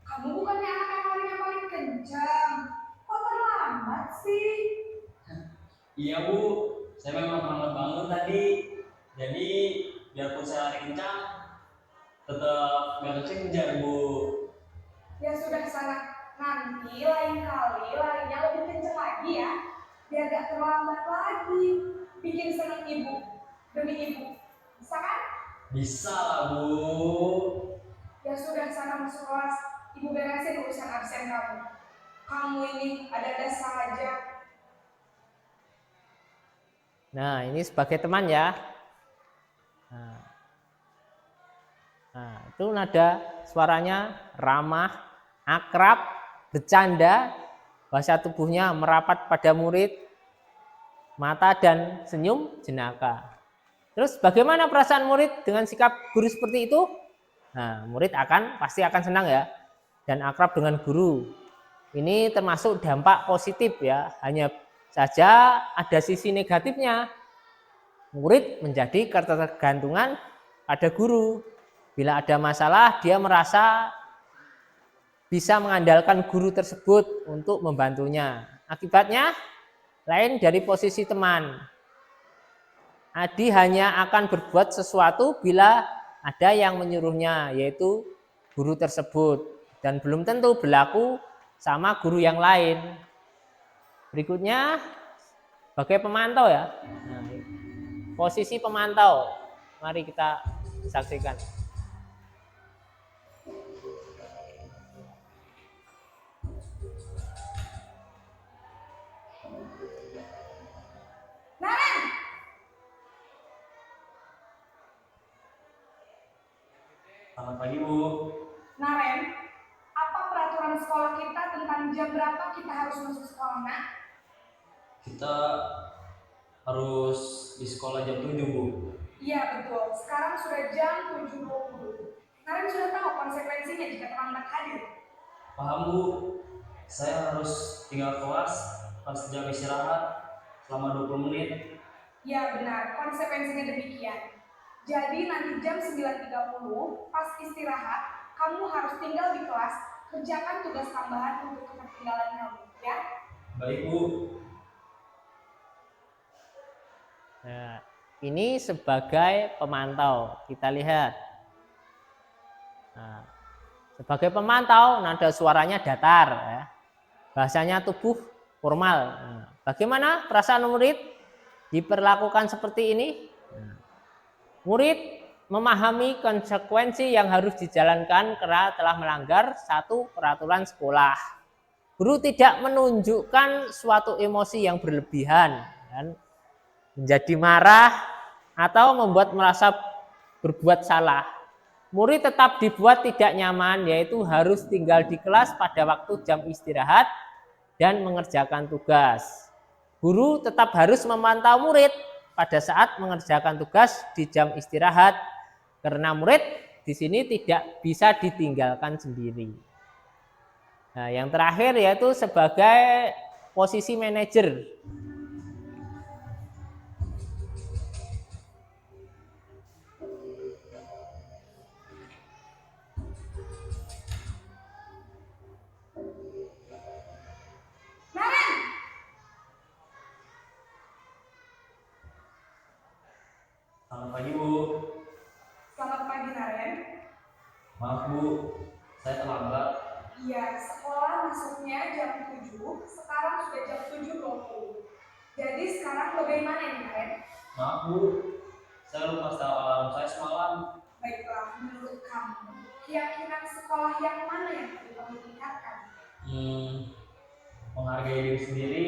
Kamu bukannya anak yang paling kencang. Kok terlambat sih? Iya, Bu. Saya memang terlambat bangun tadi. Jadi, biarpun saya lari kencang, tetap gak kekejar, Bu. Ya sudah sana. Nanti lain kali larinya lebih kencang lagi ya. Biar gak terlambat lagi. Bikin senang ibu. Demi ibu. Bisa kan? Bisa lah, Bu. Ya sudah sana masuk kelas. Ibu beresin urusan absen kamu. Kamu ini ada-ada saja. Nah, ini sebagai teman ya. Nah, itu nada suaranya ramah, akrab, bercanda, bahasa tubuhnya merapat pada murid, mata dan senyum jenaka. Terus bagaimana perasaan murid dengan sikap guru seperti itu? Nah, murid pasti akan senang ya, dan akrab dengan guru. Ini termasuk dampak positif ya, hanya saja ada sisi negatifnya. Murid menjadi ketergantungan pada guru. Bila ada masalah, dia merasa bisa mengandalkan guru tersebut untuk membantunya. Akibatnya, lain dari posisi teman. Adi hanya akan berbuat sesuatu bila ada yang menyuruhnya, yaitu guru tersebut. Dan belum tentu berlaku sama guru yang lain. Berikutnya, sebagai pemantau ya. Nah, posisi pemantau. Mari kita saksikan. Selamat pagi, Bu. Naren, apa peraturan sekolah kita tentang jam berapa kita harus masuk sekolah, Nak? Kita harus di sekolah jam 7, Bu. Iya, betul. Sekarang sudah jam 7.20. Naren sudah tahu konsekuensinya jika terlambat hadir. Paham, Bu. Saya harus tinggal kelas pas jam istirahat selama 20 menit. Ya benar, konsekuensinya demikian. Jadi nanti jam 9.30 pas istirahat, kamu harus tinggal di kelas, kerjakan tugas tambahan untuk ketertinggalan kamu, ya? Baik, Bu. Nah, ini sebagai pemantau, kita lihat. Nah, sebagai pemantau, nada suaranya datar, ya. Bahasanya tubuh formal. Nah, bagaimana perasaan murid diperlakukan seperti ini? Nah, murid memahami konsekuensi yang harus dijalankan karena telah melanggar satu peraturan sekolah. Guru tidak menunjukkan suatu emosi yang berlebihan, dan menjadi marah atau membuat merasa berbuat salah. Murid tetap dibuat tidak nyaman, yaitu harus tinggal di kelas pada waktu jam istirahat dan mengerjakan tugas. Guru tetap harus memantau murid pada saat mengerjakan tugas di jam istirahat, karena murid di sini tidak bisa ditinggalkan sendiri. Nah, yang terakhir yaitu sebagai posisi manajer. Naren, Selamat pagi Bu. selamat pagi Naren. Maaf Bu, saya terlambat. Iya, sekolah masuknya jam 7, sekarang sudah jam 7.20. Jadi sekarang bagaimana nih Naren? Maaf Bu, saya lupa setel alarm saya semalam. Baiklah, menurut kamu, keyakinan sekolah yang mana yang perlu kamu tingkatkan? Menghargai diri sendiri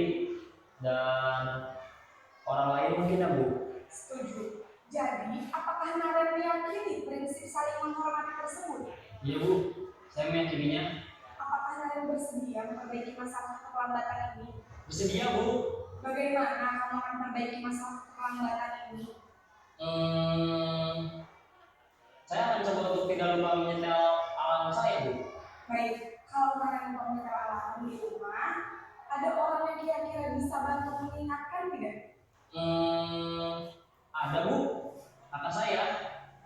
dan orang lain mungkin ya Bu. Setuju. Jadi, apakah Naren meyakini prinsip saling menghormati tersebut? Iya Bu, saya meyakininya. Apakah Naren bersedia memperbaiki masalah keterlambatan ini? Bersedia Bu. Bagaimana kamu akan memperbaiki masalah keterlambatan ini? Saya akan coba untuk tidak lupa menyetel alarm saya Bu. Baik, kalau Naren menyetel alarm di rumah, ada orang yang kira-kira bisa bantu mengingatkan tidak? Ada Bu, kakak saya,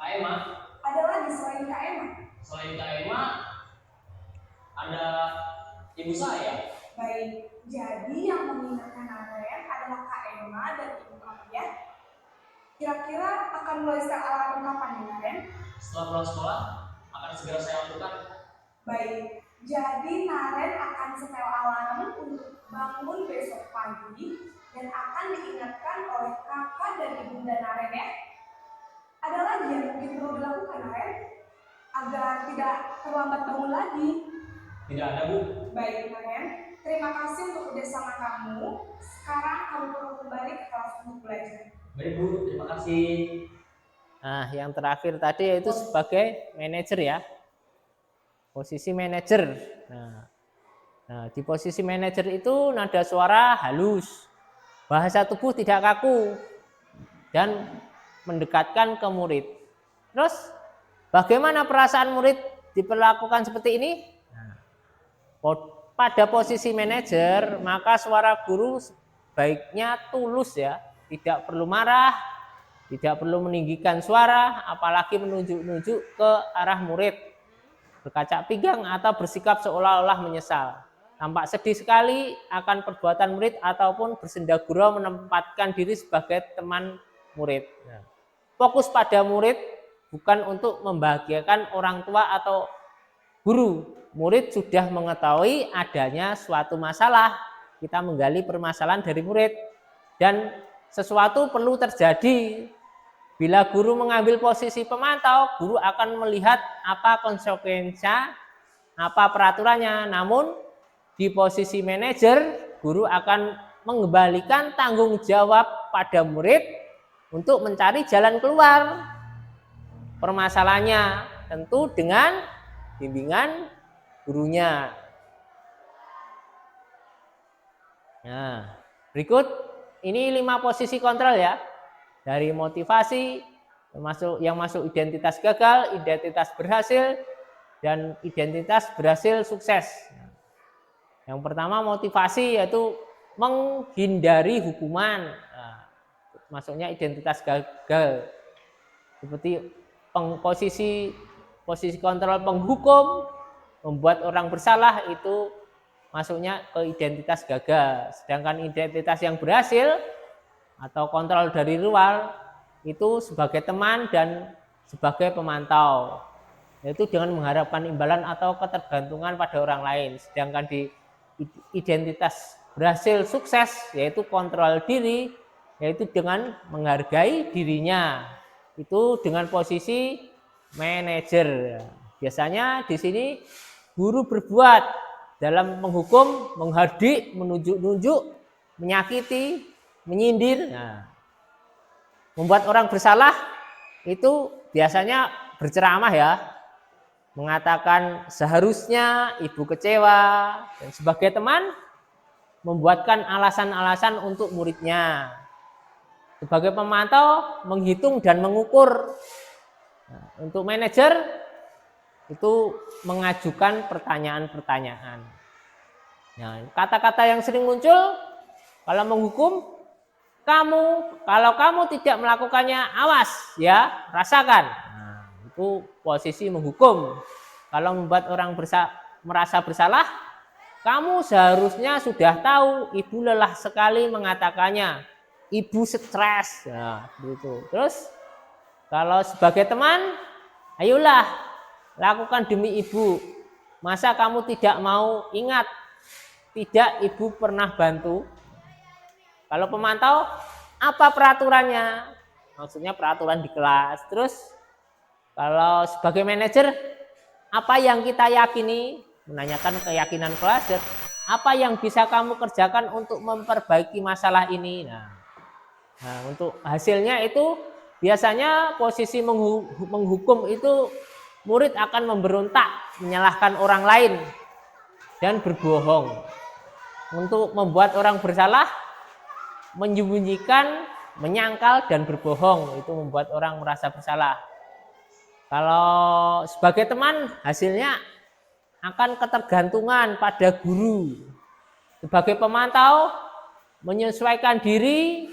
Kak Emma. Ada lagi selain Kak Emma? Selain Kak Emma, ada ibu saya. Baik, jadi yang mengingatkan Naren adalah Kak Emma dan Ibu kamu ya. Kira-kira akan mulai setel alarm kapan nih Naren? Setelah pulang sekolah, akan segera saya lakukan. Baik, jadi Naren akan setel alarm untuk bangun besok pagi dan akan diingatkan oleh kakak dan ibunda Naren ya. Ada lagi yang mungkin perlu dilakukan Naren agar tidak terlambat bangun lagi? Tidak ada Bu. Baik Naren, terima kasih untuk kerjasama kamu. Sekarang kamu perlu kembali ke kelas untuk belajar. Baik Bu, terima kasih. Nah, yang terakhir tadi yaitu sebagai manajer ya. Posisi manajer. Nah, di posisi manajer itu nada suara halus, bahasa tubuh tidak kaku, dan mendekatkan ke murid. Terus, bagaimana perasaan murid diperlakukan seperti ini? Nah, pada posisi manajer, maka suara guru baiknya tulus ya, tidak perlu marah, tidak perlu meninggikan suara, apalagi menunjuk-nunjuk ke arah murid, berkaca pinggang atau bersikap seolah-olah menyesal. Tampak sedih sekali akan perbuatan murid ataupun bersenda gurau menempatkan diri sebagai teman murid. Fokus pada murid bukan untuk membahagiakan orang tua atau guru. Murid sudah mengetahui adanya suatu masalah. Kita menggali permasalahan dari murid. Dan sesuatu perlu terjadi. Bila guru mengambil posisi pemantau, guru akan melihat apa konsekuensinya, apa peraturannya. Namun di posisi manajer, guru akan mengembalikan tanggung jawab pada murid untuk mencari jalan keluar permasalahannya, tentu dengan bimbingan gurunya. Nah, berikut ini 5 posisi kontrol ya. Dari motivasi, yang masuk identitas gagal, identitas berhasil, dan identitas berhasil sukses. Yang pertama motivasi yaitu menghindari hukuman. Nah, masuknya identitas gagal. Seperti posisi kontrol penghukum, membuat orang bersalah, itu masuknya ke identitas gagal. Sedangkan identitas yang berhasil atau kontrol dari luar itu sebagai teman dan sebagai pemantau, yaitu dengan mengharapkan imbalan atau ketergantungan pada orang lain. Sedangkan di identitas berhasil sukses yaitu kontrol diri, yaitu dengan menghargai dirinya, itu dengan posisi manajer. Biasanya di sini guru berbuat dalam menghukum, menghardik, menunjuk-nunjuk, menyakiti, menyindir, membuat orang bersalah, itu biasanya berceramah ya, mengatakan seharusnya ibu kecewa, dan sebagai teman membuatkan alasan-alasan untuk muridnya. Sebagai pemantau, menghitung dan mengukur. Nah, untuk manajer itu mengajukan pertanyaan-pertanyaan. Nah, kata-kata yang sering muncul kalau menghukum, kalau kamu tidak melakukannya, awas ya, rasakan. Nah, itu posisi menghukum. Kalau membuat orang merasa bersalah, kamu seharusnya sudah tahu, ibu lelah sekali mengatakannya, ibu stres. Nah, gitu. Terus kalau sebagai teman, ayolah lakukan demi ibu. Masa kamu tidak mau? Ingat, tidak ibu pernah bantu. Kalau pemantau, apa peraturannya? Maksudnya peraturan di kelas. Terus kalau sebagai manajer, apa yang kita yakini? Menanyakan keyakinan kelas. Dan apa yang bisa kamu kerjakan untuk memperbaiki masalah ini? Nah, untuk hasilnya itu biasanya posisi menghukum itu murid akan memberontak, menyalahkan orang lain dan berbohong. Untuk membuat orang bersalah, menyembunyikan, menyangkal dan berbohong, itu membuat orang merasa bersalah. Kalau sebagai teman, hasilnya akan ketergantungan pada guru. Sebagai pemantau, menyesuaikan diri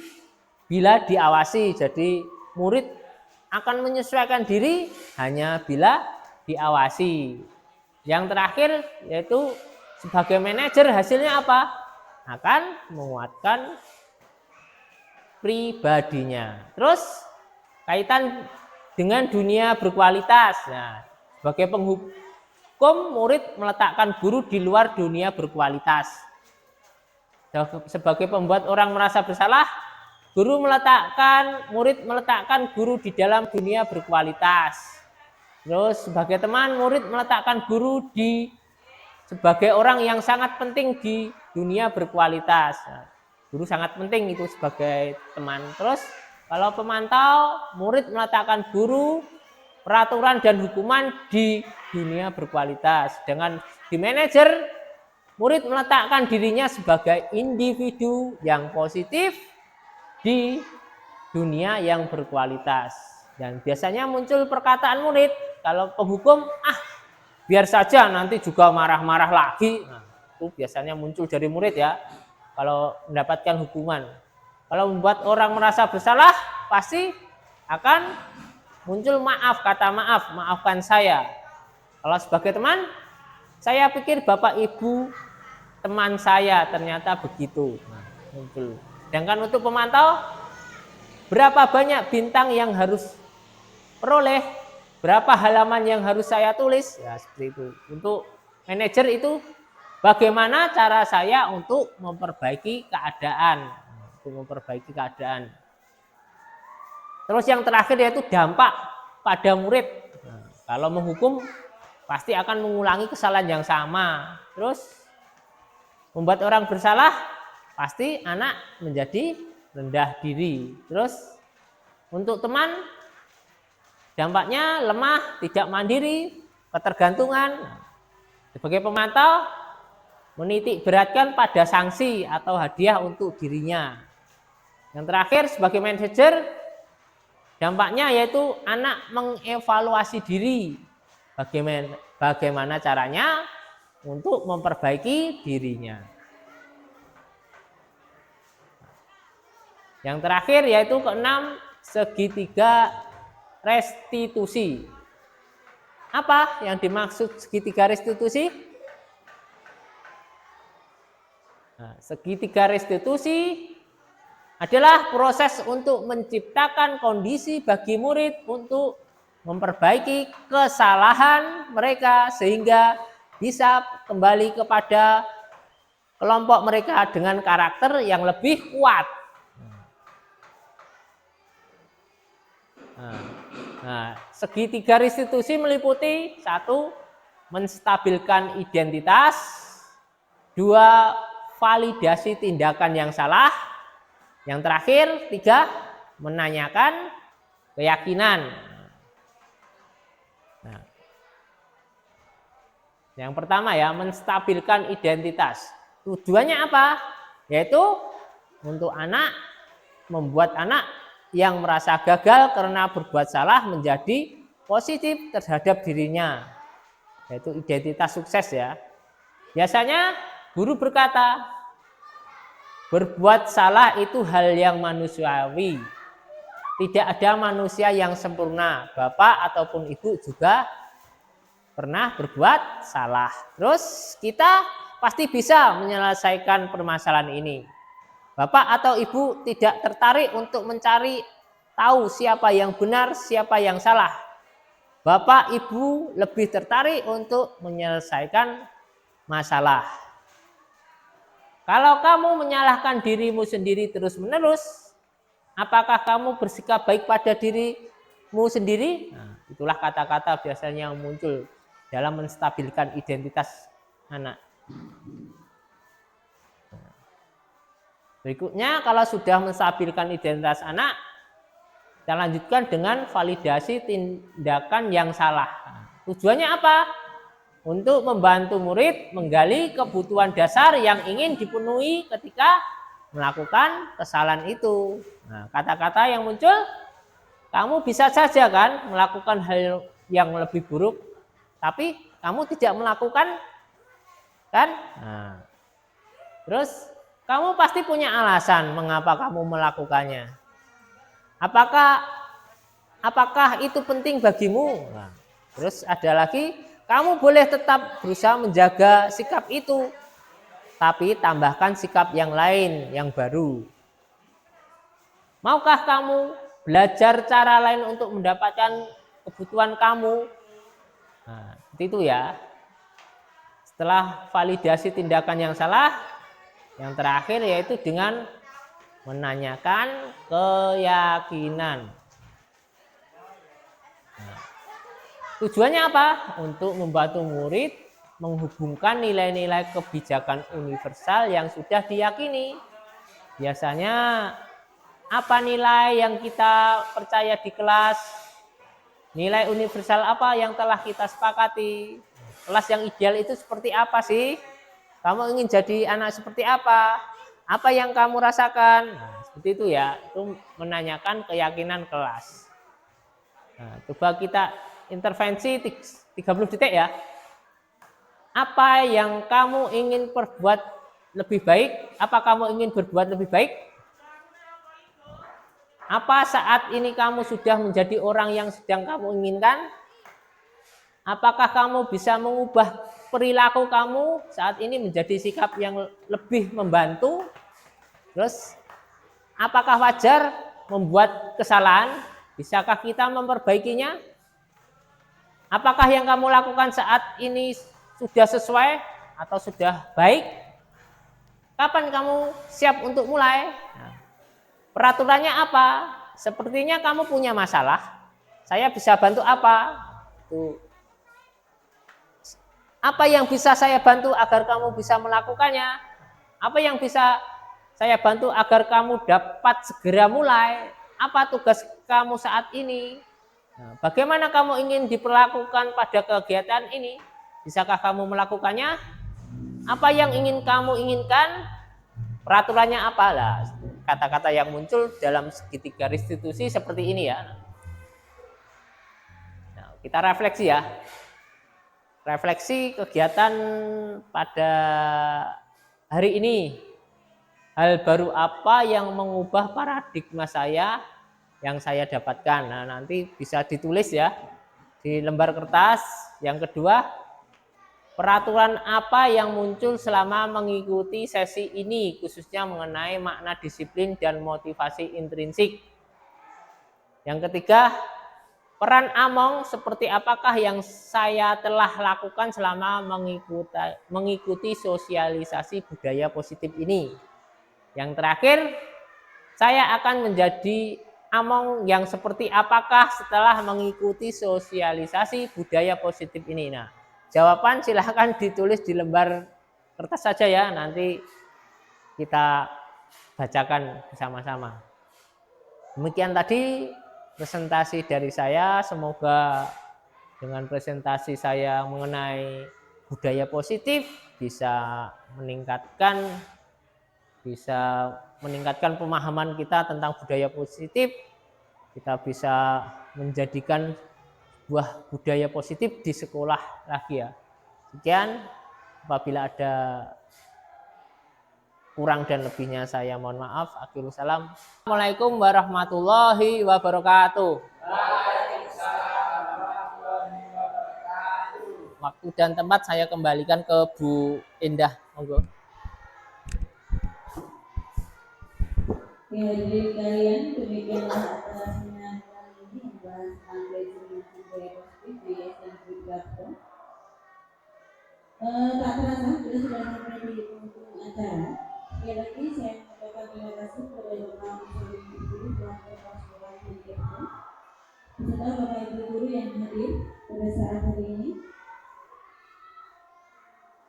bila diawasi. Jadi murid akan menyesuaikan diri hanya bila diawasi. Yang terakhir yaitu sebagai manajer, hasilnya apa? Akan menguatkan pribadinya. Terus kaitan dengan dunia berkualitas. Nah, sebagai penghukum, murid meletakkan guru di luar dunia berkualitas. Sebagai pembuat orang merasa bersalah, murid meletakkan guru di dalam dunia berkualitas. Terus sebagai teman, murid meletakkan guru sebagai orang yang sangat penting di dunia berkualitas. Nah, guru sangat penting itu sebagai teman. Terus kalau pemantau, murid meletakkan guru, peraturan dan hukuman di dunia berkualitas. Dengan di manajer, murid meletakkan dirinya sebagai individu yang positif di dunia yang berkualitas. Dan biasanya muncul perkataan murid, kalau penghukum, biar saja nanti juga marah-marah lagi. Nah, itu biasanya muncul dari murid ya, kalau mendapatkan hukuman. Kalau membuat orang merasa bersalah, pasti akan muncul kata maaf, maafkan saya. Kalau sebagai teman, saya pikir bapak ibu teman saya ternyata begitu. Nah, muncul. Sedangkan untuk pemantau, berapa banyak bintang yang harus peroleh, berapa halaman yang harus saya tulis, ya seperti itu. Untuk manajer itu bagaimana cara saya untuk memperbaiki keadaan, Terus yang terakhir yaitu dampak pada murid. Nah, kalau menghukum pasti akan mengulangi kesalahan yang sama. Terus membuat orang bersalah, pasti anak menjadi rendah diri. Terus untuk teman, dampaknya lemah, tidak mandiri, ketergantungan. Sebagai pemantau, menitik beratkan pada sanksi atau hadiah untuk dirinya. Yang terakhir sebagai manajer, dampaknya yaitu anak mengevaluasi diri. Bagaimana caranya untuk memperbaiki dirinya. Yang terakhir yaitu keenam, segitiga restitusi. Apa yang dimaksud segitiga restitusi? Nah, segitiga restitusi adalah proses untuk menciptakan kondisi bagi murid untuk memperbaiki kesalahan mereka sehingga bisa kembali kepada kelompok mereka dengan karakter yang lebih kuat. Nah, segitiga restitusi meliputi 1. Menstabilkan identitas, 2. Validasi tindakan yang salah, yang terakhir 3. Menanyakan keyakinan. Nah, yang pertama ya, menstabilkan identitas. Tujuannya apa? yaitu untuk anak, membuat anak yang merasa gagal karena berbuat salah menjadi positif terhadap dirinya, yaitu identitas sukses ya. Biasanya guru berkata, berbuat salah itu hal yang manusiawi. Tidak ada manusia yang sempurna. Bapak ataupun ibu juga pernah berbuat salah. Terus kita pasti bisa menyelesaikan permasalahan ini. Bapak atau ibu tidak tertarik untuk mencari tahu siapa yang benar, siapa yang salah. Bapak, ibu lebih tertarik untuk menyelesaikan masalah. Kalau kamu menyalahkan dirimu sendiri terus-menerus, apakah kamu bersikap baik pada dirimu sendiri? Nah, itulah kata-kata biasanya yang muncul dalam menstabilkan identitas anak. Berikutnya, kalau sudah menstabilkan identitas anak, kita lanjutkan dengan validasi tindakan yang salah. Nah, tujuannya apa? Untuk membantu murid menggali kebutuhan dasar yang ingin dipenuhi ketika melakukan kesalahan itu. Nah, kata-kata yang muncul, kamu bisa saja kan melakukan hal yang lebih buruk, tapi kamu tidak melakukan kan? Nah, terus kamu pasti punya alasan mengapa kamu melakukannya. Apakah itu penting bagimu? Nah, terus ada lagi, kamu boleh tetap berusaha menjaga sikap itu, tapi tambahkan sikap yang lain, yang baru. Maukah kamu belajar cara lain untuk mendapatkan kebutuhan kamu? Nah, seperti itu ya. Setelah validasi tindakan yang salah, yang terakhir yaitu dengan menanyakan keyakinan. Nah, tujuannya apa? Untuk membantu murid menghubungkan nilai-nilai kebijakan universal yang sudah diyakini. Biasanya apa nilai yang kita percaya di kelas? Nilai universal apa yang telah kita sepakati? Kelas yang ideal itu seperti apa sih? Kamu ingin jadi anak seperti apa? Apa yang kamu rasakan? Nah, seperti itu ya. Itu menanyakan keyakinan kelas. Nah, coba kita intervensi 30 detik ya. Apa yang kamu ingin perbuat lebih baik? Apa kamu ingin berbuat lebih baik? Apa saat ini kamu sudah menjadi orang yang sedang kamu inginkan? Apakah kamu bisa mengubah perilaku kamu saat ini menjadi sikap yang lebih membantu? Terus, apakah wajar membuat kesalahan? Bisakah kita memperbaikinya? Apakah yang kamu lakukan saat ini sudah sesuai atau sudah baik? Kapan kamu siap untuk mulai? Nah, peraturannya apa? Sepertinya kamu punya masalah. Saya bisa bantu apa? Tuh. Apa yang bisa saya bantu agar kamu bisa melakukannya? Apa yang bisa saya bantu agar kamu dapat segera mulai? Apa tugas kamu saat ini? Nah, bagaimana kamu ingin diperlakukan pada kegiatan ini? Bisakah kamu melakukannya? Apa yang ingin kamu inginkan? Peraturannya apa? Lah, kata-kata yang muncul dalam segitiga restitusi seperti ini ya. Nah, kita refleksi ya. Refleksi kegiatan pada hari ini. Hal baru apa yang mengubah paradigma saya yang saya dapatkan? Nah, nanti bisa ditulis ya di lembar kertas. Yang kedua, peraturan apa yang muncul selama mengikuti sesi ini, khususnya mengenai makna disiplin dan motivasi intrinsik. Yang ketiga, peran Among seperti apakah yang saya telah lakukan selama mengikuti sosialisasi budaya positif ini. Yang terakhir, saya akan menjadi Among yang seperti apakah setelah mengikuti sosialisasi budaya positif ini. Nah, jawaban silahkan ditulis di lembar kertas saja ya, nanti kita bacakan bersama-sama. Demikian tadi presentasi dari saya, semoga dengan presentasi saya mengenai budaya positif bisa meningkatkan bisa meningkatkan pemahaman kita tentang budaya positif. Kita bisa menjadikan sebuah budaya positif di sekolah lagi ya. Sekian, apabila ada kurang dan lebihnya saya mohon maaf. Akhirul salam. Assalamualaikum warahmatullahi wabarakatuh. Waktu dan tempat saya kembalikan ke Bu Indah, monggo. Oke, hadirin kalian, demikianlah acara seminar kali ini membahas tentang diskriminasi budaya positif di SMP Garto. Tak terasa kita sudah sampai di penghujung acara. Sekali lagi saya mengucapkan terima kasih kepada Bapak Ibu Guru telah berpartisipasi di Garto, beserta Bapak Ibu Guru yang hadir pada saat hari ini.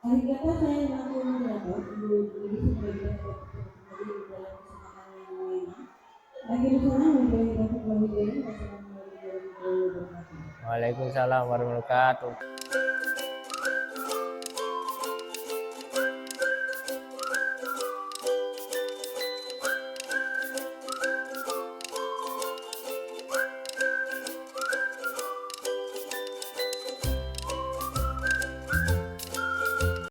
Akhir kata saya langsung moderator Ibu Guru sebagai kembali di dalam kesempatan yang lainnya. Akhirul salam warahmatullahi wabarakatuh. Wassalamualaikum warahmatullahi wabarakatuh. Waalaikumsalam warahmatullahi wabarakatuh.